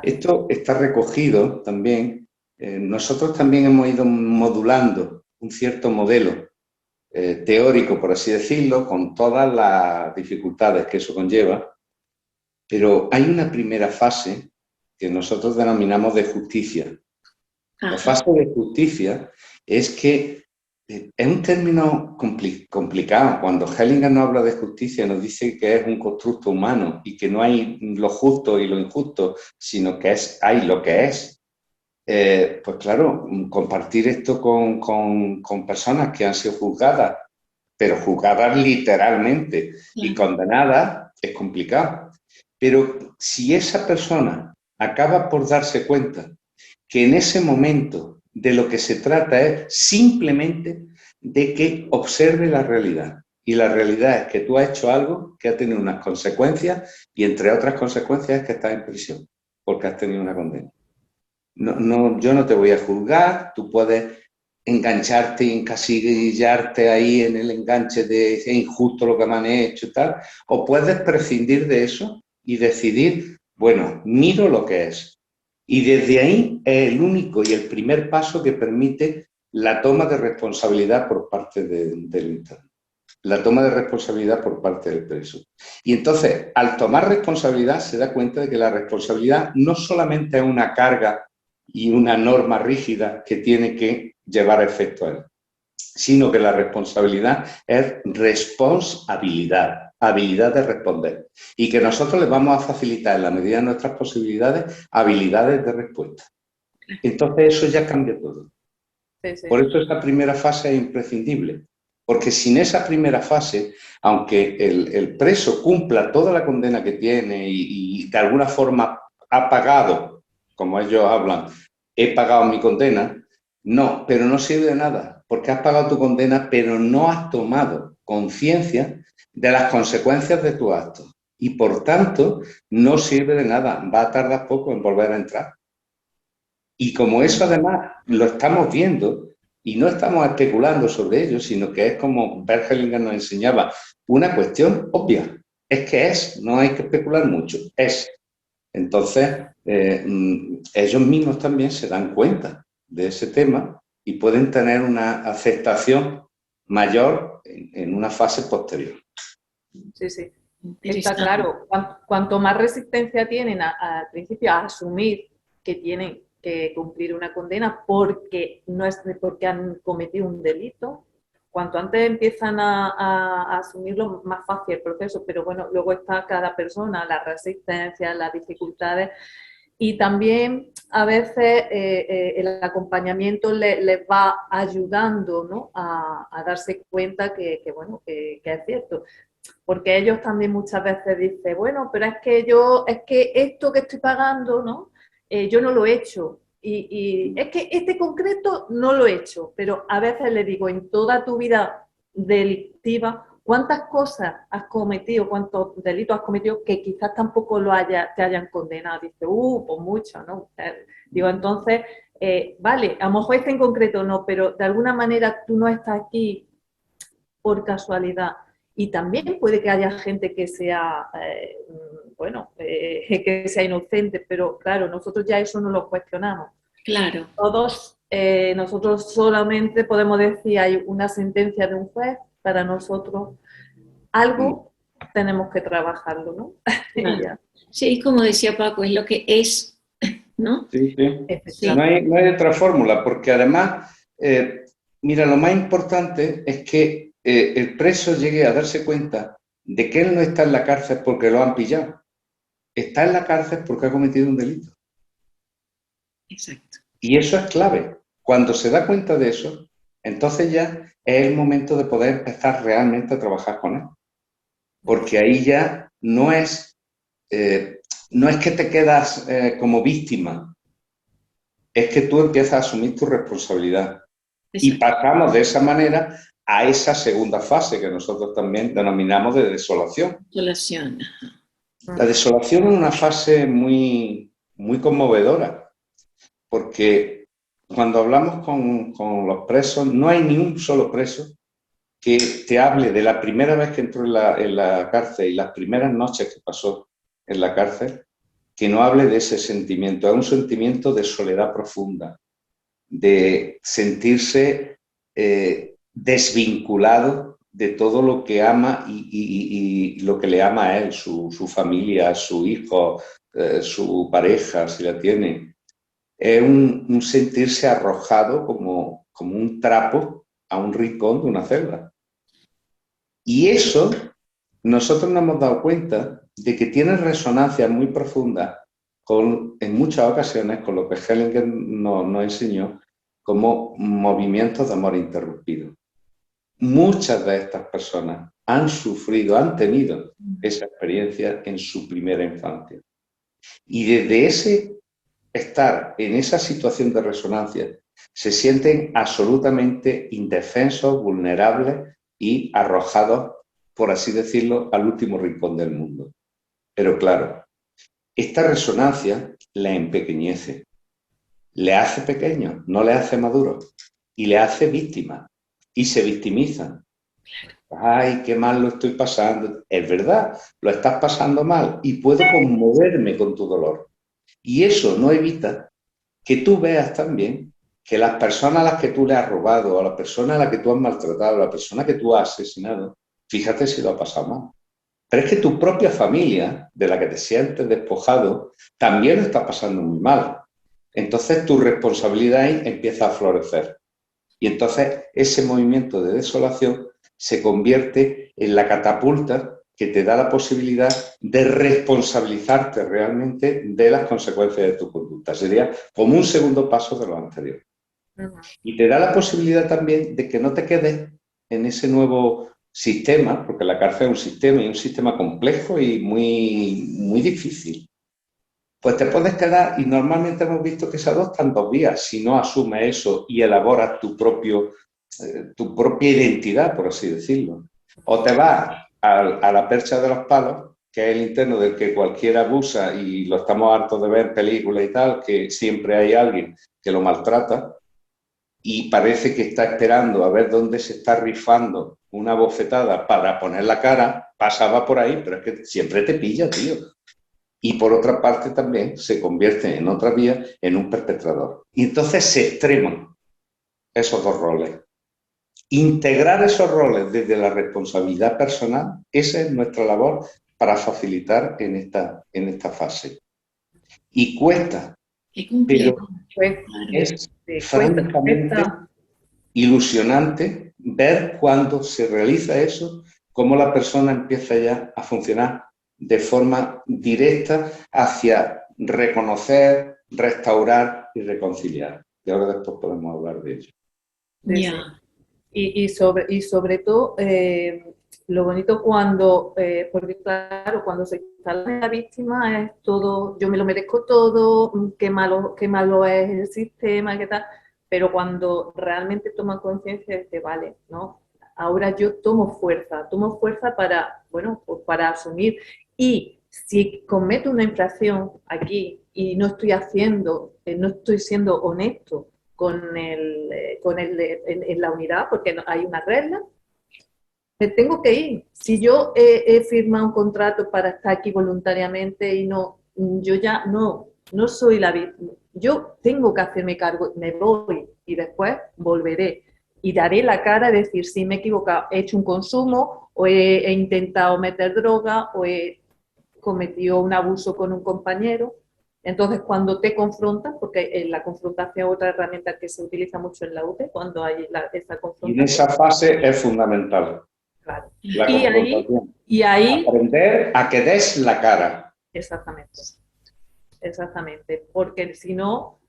Esto está recogido también, nosotros también hemos ido modulando un cierto modelo teórico, por así decirlo, con todas las dificultades que eso conlleva, pero hay una primera fase que nosotros denominamos de justicia. La fase de justicia es que es un término complicado. Cuando Hellinger nos habla de justicia, nos dice que es un constructo humano y que no hay lo justo y lo injusto, sino que hay lo que es. Pues claro, compartir esto con personas que han sido juzgadas, pero juzgadas literalmente y condenadas, es complicado. Pero si esa persona acaba por darse cuenta que en ese momento de lo que se trata es simplemente de que observe la realidad. Y la realidad es que tú has hecho algo que ha tenido unas consecuencias y entre otras consecuencias es que estás en prisión porque has tenido una condena. Yo no te voy a juzgar, tú puedes engancharte y encasillarte ahí en el enganche de es injusto lo que me han hecho y tal, o puedes prescindir de eso y decidir, bueno, miro lo que es. Y desde ahí es el único y el primer paso que permite la toma de responsabilidad por parte del interno, la toma de responsabilidad por parte del preso. Y entonces, al tomar responsabilidad, se da cuenta de que la responsabilidad no solamente es una carga y una norma rígida que tiene que llevar efecto a él, sino que la responsabilidad es responsabilidad, habilidad de responder, y que nosotros les vamos a facilitar, en la medida de nuestras posibilidades, habilidades de respuesta. Entonces eso ya cambia todo. Sí, sí. Por eso esa primera fase es imprescindible, porque sin esa primera fase, aunque el preso cumpla toda la condena que tiene y de alguna forma ha pagado, como ellos hablan, he pagado mi condena, no, pero no sirve de nada, porque has pagado tu condena, pero no has tomado conciencia de las consecuencias de tu acto. Y por tanto, no sirve de nada, va a tardar poco en volver a entrar. Y como eso además lo estamos viendo y no estamos especulando sobre ello, sino que es como Bergelinger nos enseñaba, una cuestión obvia, es que es, no hay que especular mucho, es. Entonces, ellos mismos también se dan cuenta de ese tema y pueden tener una aceptación mayor en una fase posterior. Sí, sí. Está claro. Cuanto más resistencia tienen al principio a asumir que tienen que cumplir una condena porque no es porque han cometido un delito, cuanto antes empiezan a asumirlo, más fácil el proceso. Pero bueno, luego está cada persona, las resistencias, las dificultades. Y también a veces el acompañamiento les va ayudando, ¿no? a darse cuenta que es cierto. Porque ellos también muchas veces dicen, bueno, pero es que esto que estoy pagando, ¿no? Yo no lo he hecho. Y es que este concreto no lo he hecho, pero a veces le digo, en toda tu vida delictiva, ¿cuántas cosas has cometido, cuántos delitos has cometido que quizás tampoco te hayan condenado? Dice, pues mucho, ¿no? Digo, entonces, vale, a lo mejor este en concreto no, pero de alguna manera tú no estás aquí por casualidad. Y también puede que haya gente que sea, que sea inocente, pero claro, nosotros ya eso no lo cuestionamos. Claro. Todos, nosotros solamente podemos decir, hay una sentencia de un juez, para nosotros algo tenemos que trabajarlo, ¿no? Claro. Sí, como decía Paco, es lo que es, ¿no? Sí, sí. Sí. No hay otra fórmula, porque además, mira, lo más importante es que el preso llegue a darse cuenta de que él no está en la cárcel porque lo han pillado. Está en la cárcel porque ha cometido un delito. Exacto. Y eso es clave. Cuando se da cuenta de eso, entonces ya es el momento de poder empezar realmente a trabajar con él. Porque ahí ya no es que te quedas como víctima, es que tú empiezas a asumir tu responsabilidad. Exacto. Y pasamos de esa manera a esa segunda fase que nosotros también denominamos de desolación. Desolación. La desolación es una fase muy, muy conmovedora, porque cuando hablamos con los presos, no hay ni un solo preso que te hable de la primera vez que entró en la cárcel y las primeras noches que pasó en la cárcel, que no hable de ese sentimiento. Es un sentimiento de soledad profunda, de sentirse desvinculado de todo lo que ama y lo que le ama a él, su familia, su hijo, su pareja, si la tiene. Es un sentirse arrojado como un trapo a un rincón de una celda. Y eso nosotros nos hemos dado cuenta de que tiene resonancias muy profundas en muchas ocasiones con lo que Hellinger nos enseñó como movimientos de amor interrumpido. Muchas de estas personas han sufrido, han tenido esa experiencia en su primera infancia. Y desde ese estar en esa situación de resonancia, se sienten absolutamente indefensos, vulnerables y arrojados, por así decirlo, al último rincón del mundo. Pero claro, esta resonancia le empequeñece, le hace pequeño, no le hace maduro, y le hace víctima, y se victimizan. Ay, qué mal lo estoy pasando. Es verdad, lo estás pasando mal y puedo conmoverme con tu dolor. Y eso no evita que tú veas también que las personas a las que tú le has robado, a la persona a la que tú has maltratado, a la persona que tú has asesinado, fíjate si lo ha pasado mal. Pero es que tu propia familia, de la que te sientes despojado, también lo está pasando muy mal. Entonces tu responsabilidad ahí empieza a florecer. Y entonces ese movimiento de desolación se convierte en la catapulta que te da la posibilidad de responsabilizarte realmente de las consecuencias de tu conducta. Sería como un segundo paso de lo anterior. Y te da la posibilidad también de que no te quedes en ese nuevo sistema, porque la cárcel es un sistema y un sistema complejo y muy, muy difícil. Pues te puedes quedar, y normalmente hemos visto que se adoptan dos vías, si no asumes eso y elaboras tu propia identidad, por así decirlo. O te vas a la percha de los palos, que es el interno del que cualquiera abusa y lo estamos hartos de ver en películas y tal, que siempre hay alguien que lo maltrata y parece que está esperando a ver dónde se está rifando una bofetada para poner la cara, pasaba por ahí, pero es que siempre te pilla, tío. Y por otra parte también se convierte en otra vía en un perpetrador. Y entonces se extreman esos dos roles. Integrar esos roles desde la responsabilidad personal, esa es nuestra labor para facilitar en esta fase. Y cuesta, pero es francamente ilusionante ver cuando se realiza eso, cómo la persona empieza ya a funcionar de forma directa hacia reconocer, restaurar y reconciliar. Y ahora después podemos hablar de ello. Ya. Y sobre todo, lo bonito cuando, porque claro, cuando se instala la víctima es todo, yo me lo merezco todo, qué malo es el sistema, qué tal, pero cuando realmente toman conciencia de que vale, ¿no? Ahora yo tomo fuerza para, bueno, pues para asumir. Y si cometo una infracción aquí y no estoy no estoy siendo honesto en la unidad, porque hay una regla, me tengo que ir. Si yo he firmado un contrato para estar aquí voluntariamente y yo ya no soy la víctima, yo tengo que hacerme cargo, me voy y después volveré y daré la cara de decir si me he equivocado, he hecho un consumo o he intentado meter droga o he cometido un abuso con un compañero. Entonces, cuando te confrontas, porque en la confrontación es otra herramienta que se utiliza mucho en la UTE, cuando hay esa confrontación. Y en esa fase es fundamental. Claro. La confrontación. Y ahí aprender a que des la cara. Exactamente. Porque si no,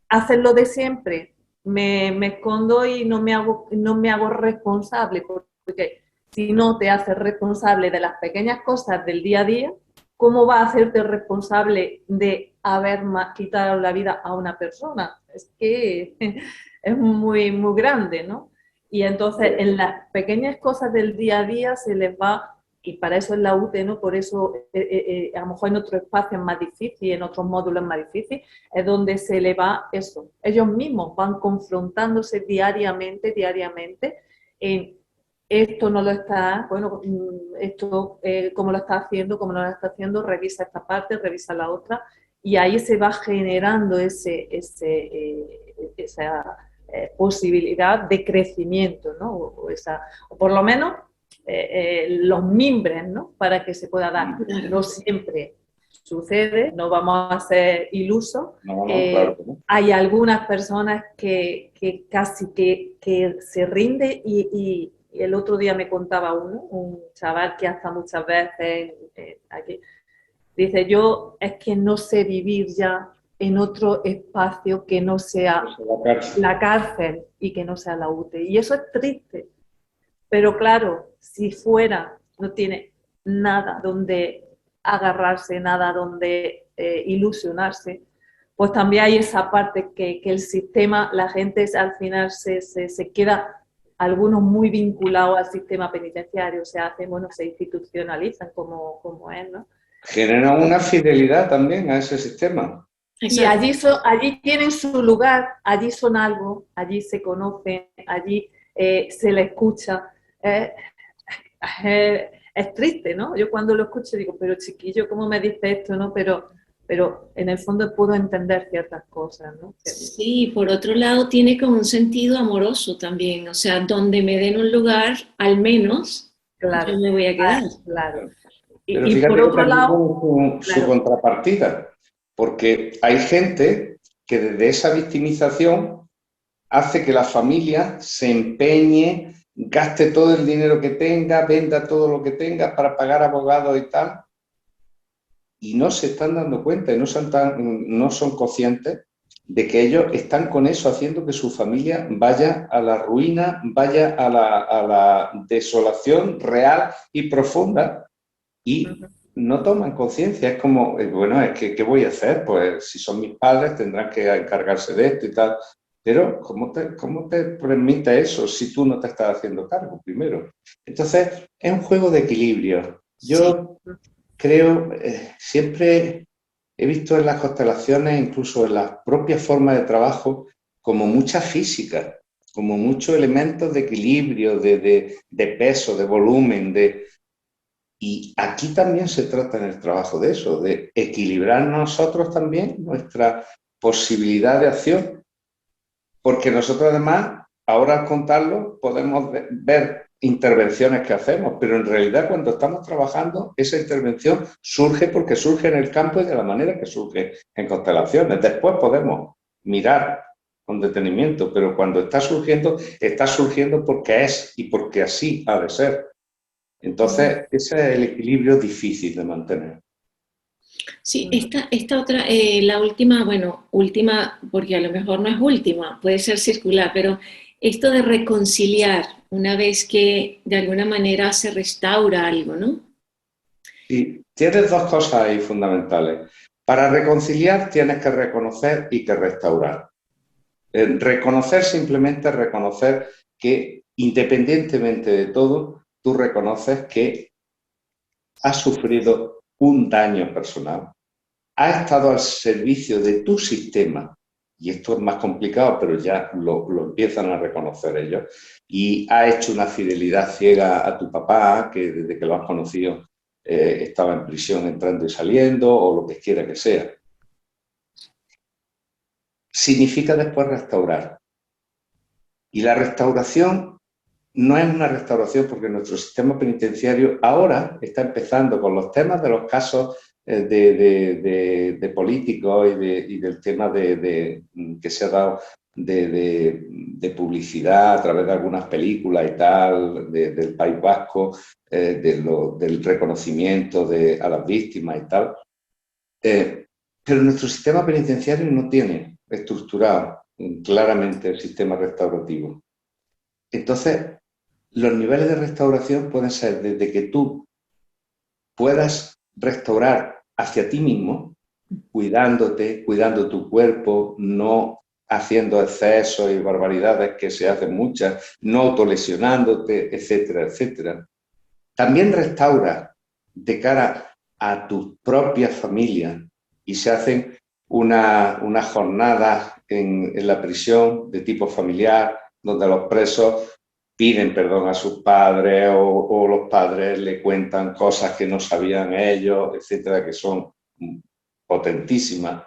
haces lo de siempre, me escondo y no me hago responsable, porque si no te haces responsable de las pequeñas cosas del día a día, ¿cómo va a hacerte responsable de haber quitado la vida a una persona? Es que es muy, muy grande, ¿no? Y entonces en las pequeñas cosas del día a día se les va, y para eso es la UTE, ¿no? Por eso a lo mejor en otros espacios es más difícil, en otros módulos es más difícil, es donde se le va eso. Ellos mismos van confrontándose diariamente en esto no lo está, bueno, esto cómo lo está haciendo, cómo no lo está haciendo, revisa esta parte, revisa la otra, y ahí se va generando esa posibilidad de crecimiento, ¿no? O por lo menos los mimbres, ¿no? Para que se pueda dar. No siempre sucede, no vamos a ser ilusos. Claro. Hay algunas personas que casi que se rinde y el otro día me contaba un chaval que hasta muchas veces aquí, dice, yo es que no sé vivir ya en otro espacio que no sea la cárcel y que no sea la UTE. Y eso es triste. Pero claro, si fuera, no tiene nada donde agarrarse, nada donde ilusionarse, pues también hay esa parte que el sistema, la gente al final se queda, algunos muy vinculados al sistema penitenciario, se institucionalizan como es, ¿no? Generan una fidelidad también a ese sistema. Y allí tienen su lugar, allí son algo, allí se conocen, allí se les escucha. Es triste, ¿no? Yo cuando lo escucho digo, pero chiquillo, ¿cómo me dice esto, no? Pero en el fondo puedo entender ciertas cosas, ¿no? Sí, por otro lado tiene como un sentido amoroso también, o sea, donde me den un lugar, al menos, claro, yo me voy a quedar. Claro. Pero y fíjate por otro que lado, su contrapartida, porque hay gente que desde esa victimización hace que la familia se empeñe, gaste todo el dinero que tenga, venda todo lo que tenga para pagar abogados y tal, y no se están dando cuenta y no son conscientes de que ellos están con eso haciendo que su familia vaya a la ruina, vaya a la desolación real y profunda, y no toman conciencia. Es como, bueno, es que ¿qué voy a hacer? Pues si son mis padres tendrán que encargarse de esto y tal. Pero ¿cómo te permite eso si tú no te estás haciendo cargo primero? Entonces, es un juego de equilibrio. Yo creo, siempre he visto en las constelaciones, incluso en las propias formas de trabajo, como mucha física, como muchos elementos de equilibrio, de peso, de volumen, y aquí también se trata en el trabajo de eso, de equilibrar nosotros también nuestra posibilidad de acción, porque nosotros además, ahora al contarlo, podemos ver intervenciones que hacemos, pero en realidad cuando estamos trabajando, esa intervención surge porque surge en el campo y de la manera que surge en constelaciones. Después podemos mirar con detenimiento, pero cuando está surgiendo porque es y porque así ha de ser. Entonces, ese es el equilibrio difícil de mantener. Sí, esta otra, la última, bueno, última, porque a lo mejor no es última, puede ser circular, pero esto de reconciliar una vez que de alguna manera se restaura algo, ¿no? Y tienes dos cosas ahí fundamentales. Para reconciliar tienes que reconocer y que restaurar. Reconocer simplemente reconocer que independientemente de todo, tú reconoces que has sufrido un daño personal, has estado al servicio de tu sistema, y esto es más complicado, pero ya lo empiezan a reconocer ellos, y has hecho una fidelidad ciega a tu papá, que desde que lo has conocido estaba en prisión entrando y saliendo, o lo que quiera que sea. Significa después restaurar. Y la restauración no es una restauración porque nuestro sistema penitenciario ahora está empezando con los temas de los casos de políticos y del tema que se ha dado de publicidad a través de algunas películas y tal, del País Vasco, del reconocimiento a las víctimas y tal. Pero nuestro sistema penitenciario no tiene estructurado claramente el sistema restaurativo. Entonces, los niveles de restauración pueden ser desde que tú puedas restaurar hacia ti mismo, cuidándote, cuidando tu cuerpo, no haciendo excesos y barbaridades que se hacen muchas, no autolesionándote, etcétera, etcétera. También restaura de cara a tu propia familia y se hacen una jornada en la prisión de tipo familiar donde los presos piden perdón a sus padres o los padres le cuentan cosas que no sabían ellos, etcétera, que son potentísimas.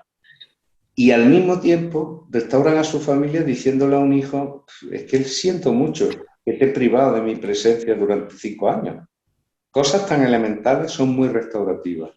Y al mismo tiempo restauran a su familia diciéndole a un hijo, es que siento mucho que te he privado de mi presencia durante 5 años. Cosas tan elementales son muy restaurativas.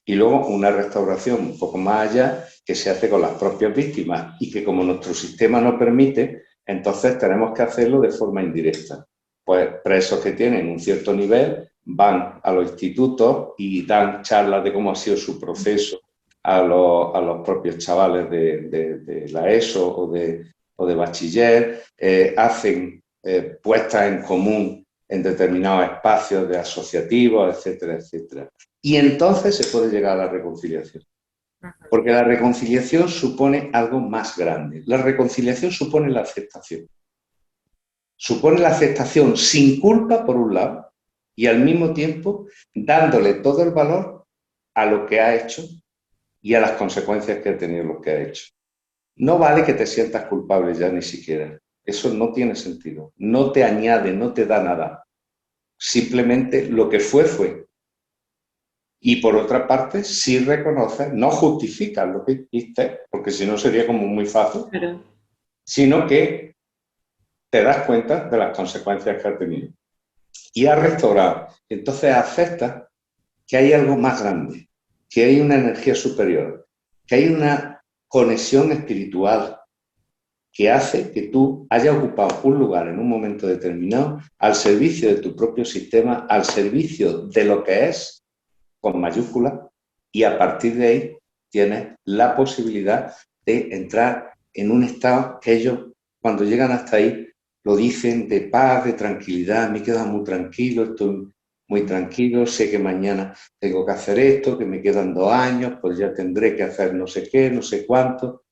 Y luego una restauración un poco más allá que se hace con las propias víctimas y que como nuestro sistema no permite, entonces tenemos que hacerlo de forma indirecta. Pues presos que tienen un cierto nivel van a los institutos y dan charlas de cómo ha sido su proceso a los propios chavales de la ESO o de bachiller, hacen puestas en común en determinados espacios de asociativos, etcétera, etcétera. Y entonces se puede llegar a la reconciliación. Porque la reconciliación supone algo más grande. La reconciliación supone la aceptación. Supone la aceptación sin culpa, por un lado, y al mismo tiempo dándole todo el valor a lo que ha hecho y a las consecuencias que ha tenido lo que ha hecho. No vale que te sientas culpable ya ni siquiera. Eso no tiene sentido. No te añade, no te da nada. Simplemente lo que fue, fue. Y por otra parte, sí reconoces, no justificas lo que hiciste, porque si no sería como muy fácil, Claro. sino que te das cuenta de las consecuencias que has tenido. Y has restaurado. Entonces aceptas que hay algo más grande, que hay una energía superior, que hay una conexión espiritual que hace que tú hayas ocupado un lugar en un momento determinado al servicio de tu propio sistema, al servicio de lo que es, con mayúsculas, y a partir de ahí tienes la posibilidad de entrar en un estado que ellos, cuando llegan hasta ahí, lo dicen de paz, de tranquilidad, me quedo muy tranquilo, estoy muy tranquilo, sé que mañana tengo que hacer esto, que me quedan 2 años, pues ya tendré que hacer no sé qué, no sé cuánto.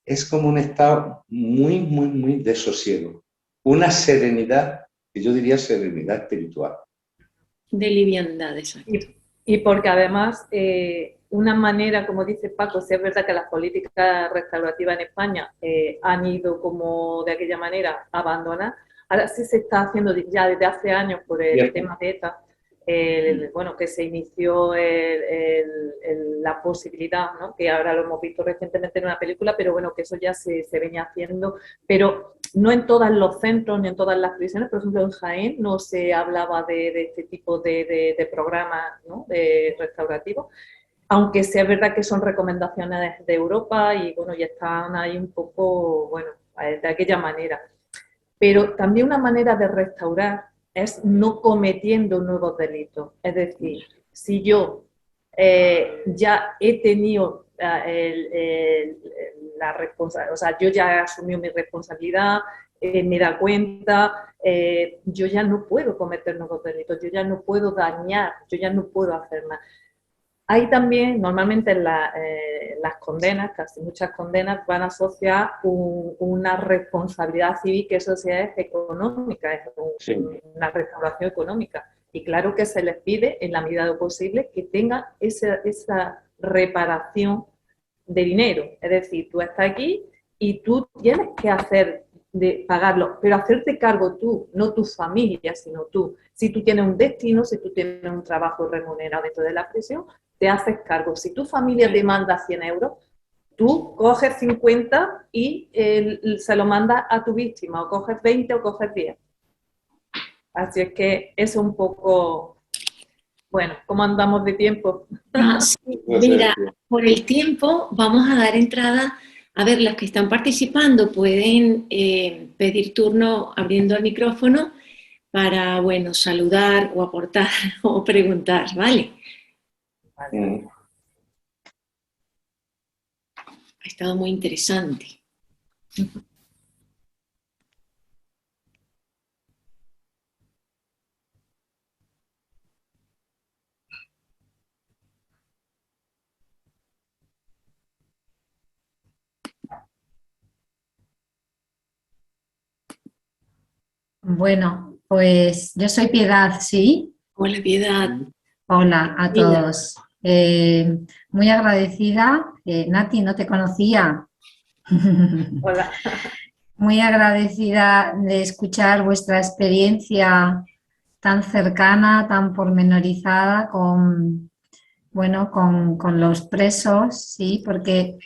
Es como un estado muy, muy, muy de sosiego. Una serenidad, que yo diría serenidad espiritual. De liviandad, exacto. Y porque además, una manera, como dice Paco, si es verdad que las políticas restaurativas en España han ido como de aquella manera a abandonar, ahora sí se está haciendo ya desde hace años por el tema de ETA, bueno, que se inició la posibilidad, ¿no? Que ahora lo hemos visto recientemente en una película, pero bueno, que eso ya se venía haciendo, pero no en todos los centros ni en todas las prisiones. Por ejemplo, en Jaén no se hablaba de este tipo de programas, ¿no? De restaurativos, aunque sí es verdad que son recomendaciones de Europa y bueno, ya están ahí un poco, bueno, de aquella manera. Pero también una manera de restaurar es no cometiendo nuevos delitos. Es decir, si yo ya he tenido la responsabilidad, o sea, yo ya he asumido mi responsabilidad, me da cuenta, yo ya no puedo cometer nuevos delitos, yo ya no puedo dañar, yo ya no puedo hacer nada. Hay también, normalmente las condenas, casi muchas condenas, van a asociar una responsabilidad civil, que eso sí es económica, es Sí. una restauración económica. Y claro que se les pide, en la medida de lo posible, que tengan esa reparación de dinero. Es decir, tú estás aquí y tú tienes que pagarlo, pero hacerte cargo tú, no tu familia, sino tú. Si tú tienes un destino, si tú tienes un trabajo remunerado dentro de la prisión, te haces cargo. Si tu familia te manda 100 euros, tú coges 50 y se lo mandas a tu víctima, o coges 20 o coges 10. Así es que eso es un poco, bueno, ¿cómo andamos de tiempo? Sí, mira, por el tiempo vamos a dar entrada. A ver, las que están participando pueden pedir turno abriendo el micrófono para, bueno, saludar o aportar o preguntar, ¿vale? Mm. Ha estado muy interesante. Bueno, pues yo soy Piedad, ¿sí? Hola, Piedad. Hola a todos. Muy agradecida. Nati, no te conocía. Hola. Muy agradecida de escuchar vuestra experiencia tan cercana, tan pormenorizada bueno, con los presos, sí, porque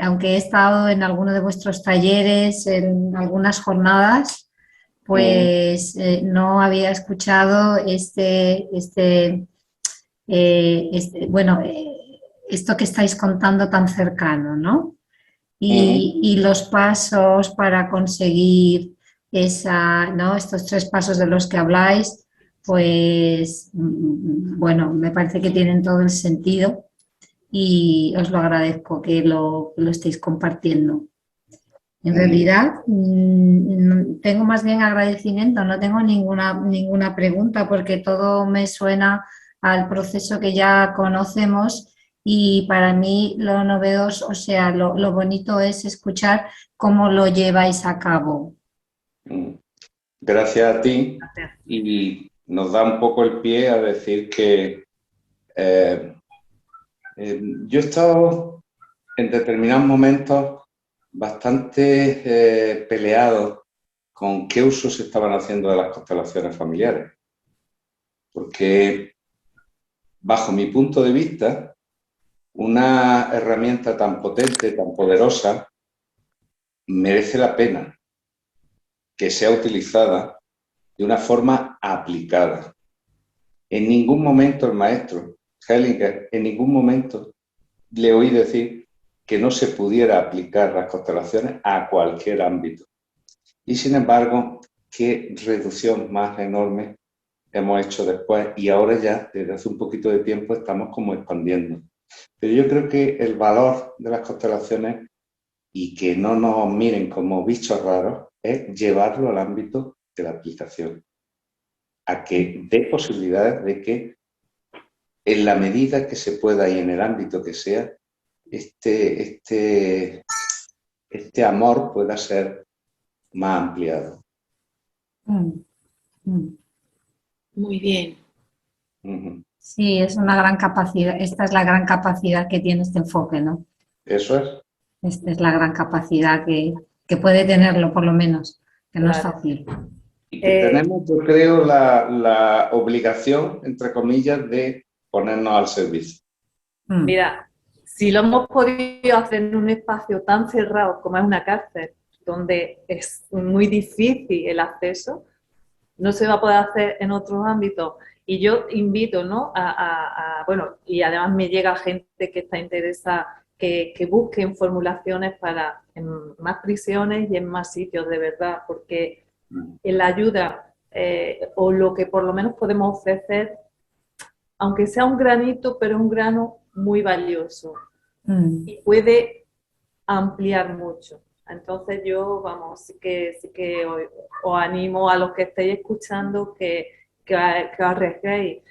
aunque he estado en alguno de vuestros talleres, en algunas jornadas, pues no había escuchado bueno, esto que estáis contando tan cercano, ¿no? Y los pasos para conseguir ¿no? Estos 3 pasos de los que habláis, pues bueno, me parece que tienen todo el sentido y os lo agradezco que lo estéis compartiendo. En realidad, tengo más bien agradecimiento, no tengo ninguna pregunta porque todo me suena al proceso que ya conocemos y para mí lo novedoso, o sea, lo bonito es escuchar cómo lo lleváis a cabo. Gracias a ti, y nos da un poco el pie a decir que yo he estado en determinados momentos bastante peleado con qué uso se estaban haciendo de las constelaciones familiares, porque bajo mi punto de vista, una herramienta tan potente, tan poderosa, merece la pena que sea utilizada de una forma aplicada. En ningún momento el maestro Hellinger, en ningún momento le oí decir que no se pudiera aplicar las constelaciones a cualquier ámbito. Y sin embargo, qué reducción más enorme hemos hecho después, y ahora ya, desde hace un poquito de tiempo, estamos como expandiendo. Pero yo creo que el valor de las constelaciones, y que no nos miren como bichos raros, es llevarlo al ámbito de la aplicación, a que dé posibilidades de que en la medida que se pueda y en el ámbito que sea, este amor pueda ser más ampliado. Muy bien. Sí, es una gran capacidad, esta es la gran capacidad que tiene este enfoque, ¿no? Eso es. Esta es la gran capacidad que puede tenerlo, por lo menos, que no es fácil. Y que tenemos, yo creo, la obligación, entre comillas, de ponernos al servicio. Mira, si lo hemos podido hacer en un espacio tan cerrado como es una cárcel, donde es muy difícil el acceso, no se va a poder hacer en otros ámbitos. Y yo invito, ¿no? Bueno, y además me llega gente que está interesada, que busquen formulaciones en más prisiones y en más sitios, de verdad, porque en la ayuda o lo que por lo menos podemos ofrecer aunque sea un granito, pero es un grano muy valioso Mm. y puede ampliar mucho. Entonces yo, vamos, sí que os animo a los que estéis escuchando que os arriesguéis.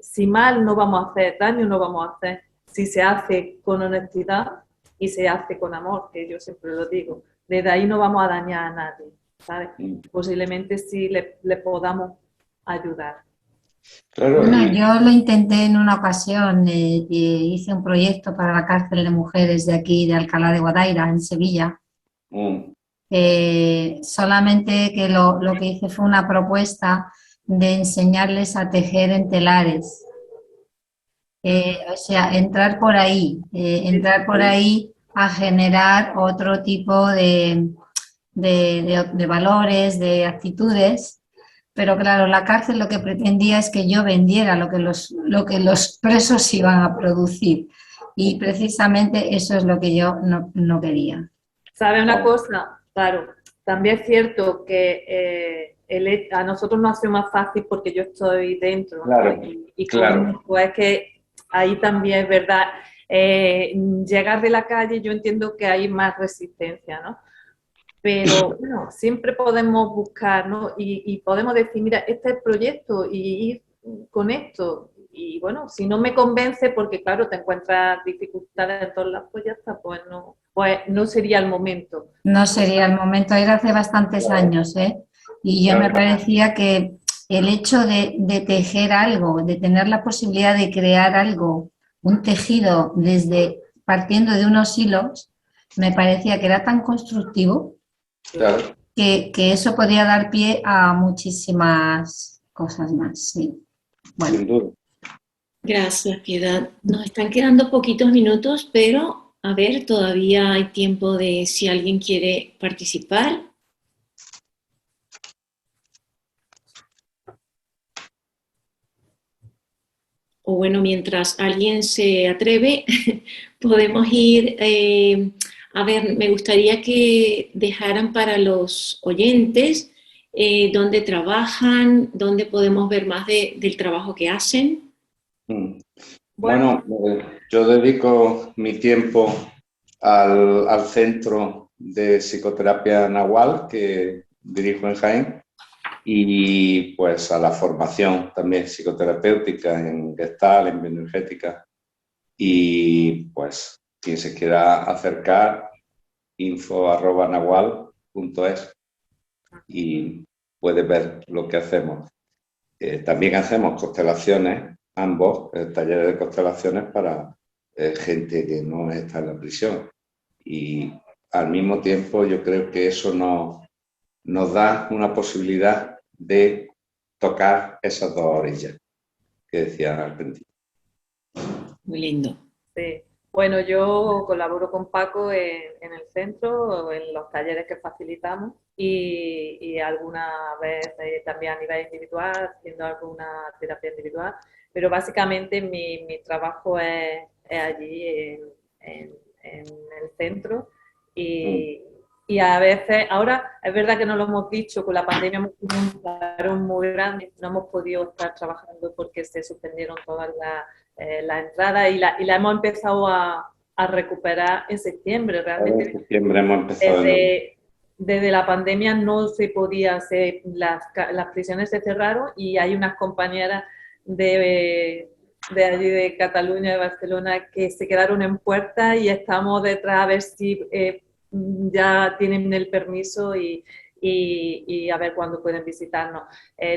Si mal no vamos a hacer, daño no vamos a hacer, si se hace con honestidad y se hace con amor, que yo siempre lo digo. Desde ahí no vamos a dañar a nadie, ¿sabes? Posiblemente sí le podamos ayudar. Claro, Bueno, y yo lo intenté en una ocasión, hice un proyecto para la cárcel de mujeres de aquí, de Alcalá de Guadaira, en Sevilla. mm, Solamente que lo que hice fue una propuesta de enseñarles a tejer en telares. O sea, entrar por ahí a generar otro tipo de valores, de actitudes, pero claro, la cárcel lo que pretendía es que yo vendiera lo que los presos iban a producir y precisamente eso es lo que yo no quería. ¿Sabe una claro, cosa? Claro, también es cierto que a nosotros nos hace más fácil porque yo estoy dentro, ¿no? claro, Y claro. conozco, es que ahí también es verdad. Llegar de la calle, yo entiendo que hay más resistencia, ¿no? Pero bueno, siempre podemos buscar, ¿no? Y podemos decir, mira, este es el proyecto y ir con esto. Y bueno, si no me convence, porque claro, te encuentras dificultades en todos lados, pues ya está, pues no sería el momento. No sería el momento, era hace bastantes Claro, años, ¿eh? Y yo me claro. parecía que el hecho de tejer algo, de tener la posibilidad de crear algo, un tejido desde partiendo de unos hilos, me parecía que era tan constructivo Claro, que eso podía dar pie a muchísimas cosas más, sí. Bueno, sin duda. Gracias, Piedad. Nos están quedando poquitos minutos, pero a ver, todavía hay tiempo de si alguien quiere participar. O bueno, mientras alguien se atreve, podemos ir, a ver, me gustaría que dejaran para los oyentes dónde trabajan, dónde podemos ver más del trabajo que hacen. Mm. Bueno, Bueno, yo dedico mi tiempo al Centro de Psicoterapia Nahual que dirijo en Jaén y pues a la formación también psicoterapéutica en Gestalt, en bioenergética y pues quien se quiera acercar info@nahual.es y puede ver lo que hacemos. También hacemos constelaciones, ambos, talleres de constelaciones para gente que no está en la prisión. Y al mismo tiempo yo creo que eso nos da una posibilidad de tocar esas dos orillas que decía al principio. Muy lindo. sí. Bueno, yo colaboro con Paco en el centro, en los talleres que facilitamos y alguna vez también a nivel individual, haciendo alguna terapia individual, pero básicamente mi trabajo es allí en el centro Mm, y, y a veces, ahora es verdad que no lo hemos dicho, con la pandemia hemos tenido un parón muy grande, no hemos podido estar trabajando porque se suspendieron todas la entrada y la hemos empezado a recuperar en septiembre. ahora en Realmente septiembre hemos empezado de nuevo. desde la pandemia no se podía hacer, las prisiones se cerraron y hay unas compañeras de allí de Cataluña, de Barcelona, que se quedaron en puerta y estamos detrás a ver si ya tienen el permiso y a ver cuándo pueden visitarnos.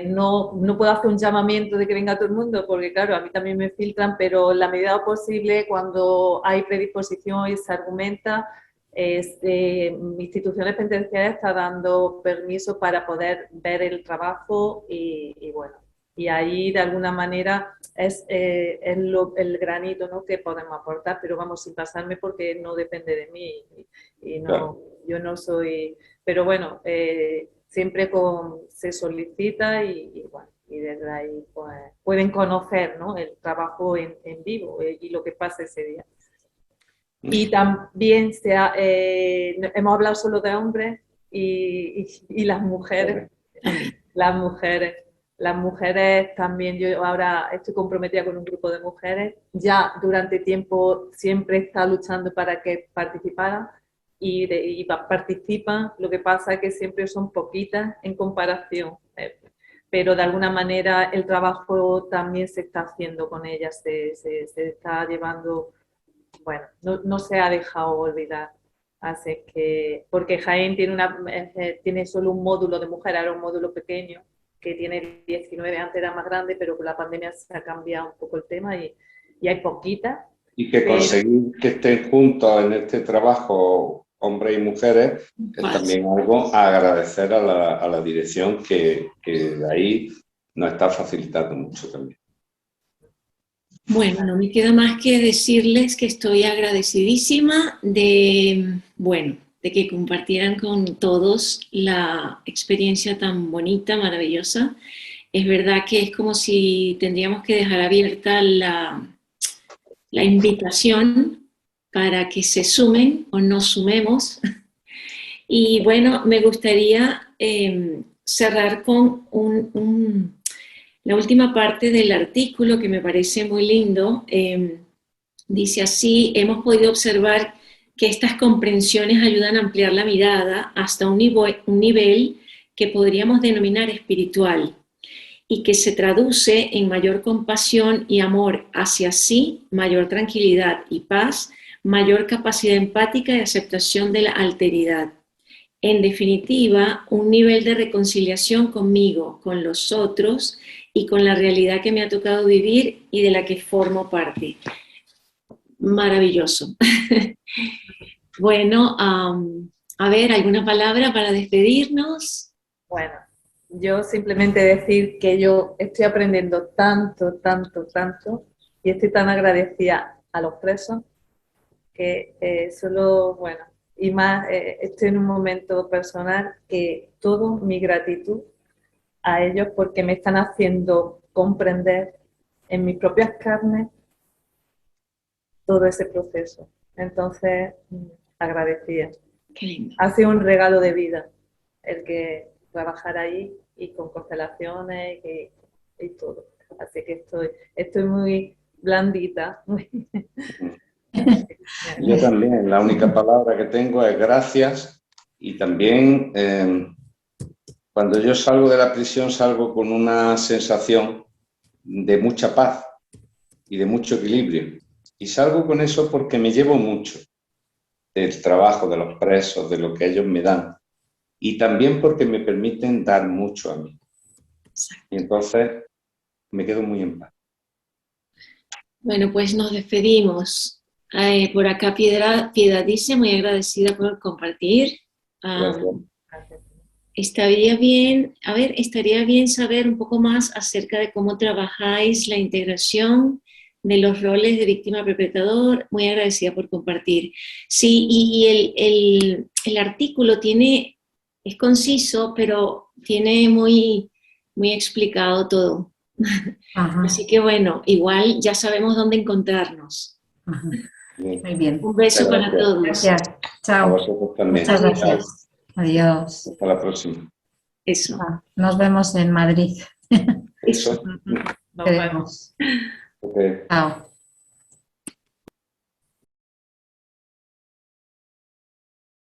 No puedo hacer un llamamiento de que venga todo el mundo, porque claro, a mí también me filtran, pero en la medida posible, cuando hay predisposición y se argumenta, instituciones penitenciarias está dando permiso para poder ver el trabajo y bueno, y ahí de alguna manera es el granito, ¿no?, que podemos aportar, pero vamos, sin pasarme porque no depende de mí y no, Claro. yo no soy, pero bueno, siempre se solicita y bueno, y desde ahí pues, pueden conocer, ¿no?, el trabajo en vivo y lo que pasa ese día. Y también hemos hablado solo de hombres y las mujeres. También. Las mujeres. las mujeres también, yo ahora estoy comprometida con un grupo de mujeres, ya durante tiempo siempre he estado luchando para que participaran y participan, lo que pasa es que siempre son poquitas en comparación, pero de alguna manera el trabajo también se está haciendo con ellas, se está llevando, bueno, no se ha dejado olvidar. Así que, porque Jaén tiene solo un módulo de mujer, ahora un módulo pequeño, que tiene 19, antes era más grande, pero con la pandemia se ha cambiado un poco el tema y hay poquitas. Y que conseguir que estén juntos en este trabajo, hombres y mujeres, es también algo a agradecer a la dirección que de ahí nos está facilitando mucho también. Bueno, no me queda más que decirles que estoy agradecidísima de que compartieran con todos la experiencia tan bonita, maravillosa. Es verdad que es como si tendríamos que dejar abierta la invitación para que se sumen o nos sumemos. Y bueno, me gustaría cerrar con la última parte del artículo que me parece muy lindo. Dice así: hemos podido observar que estas comprensiones ayudan a ampliar la mirada hasta un nivel que podríamos denominar espiritual y que se traduce en mayor compasión y amor hacia sí, mayor tranquilidad y paz, mayor capacidad empática y aceptación de la alteridad. En definitiva, un nivel de reconciliación conmigo, con los otros y con la realidad que me ha tocado vivir y de la que formo parte. Maravilloso. Bueno, a ver, ¿alguna palabra para despedirnos? Bueno, yo simplemente decir que yo estoy aprendiendo tanto, tanto, tanto y estoy tan agradecida a los presos que solo, bueno, y más, estoy en un momento personal que toda mi gratitud a ellos porque me están haciendo comprender en mis propias carnes todo ese proceso. Entonces, agradecida. Qué lindo. Ha sido un regalo de vida el que trabajar ahí y con constelaciones y todo. Así que estoy muy blandita. Yo también, la única palabra que tengo es gracias, y también cuando yo salgo de la prisión salgo con una sensación de mucha paz y de mucho equilibrio, y salgo con eso porque me llevo mucho del trabajo de los presos, de lo que ellos me dan, y también porque me permiten dar mucho a mí. Y entonces me quedo muy en paz. Bueno, pues nos despedimos. Por acá Piedad dice: muy agradecida por compartir. Estaría bien saber un poco más acerca de cómo trabajáis la integración de los roles de víctima-perpetrador. Muy agradecida por compartir. Sí, y el artículo es conciso, pero tiene muy, muy explicado todo. Ajá. Así que bueno, igual ya sabemos dónde encontrarnos. Ajá. Muy bien. Un beso para todos. Gracias. A Chao. vosotros también. Muchas gracias. Adiós. Hasta la próxima. Eso. Nos vemos en Madrid. Eso. Nos vemos. Okay. Chao.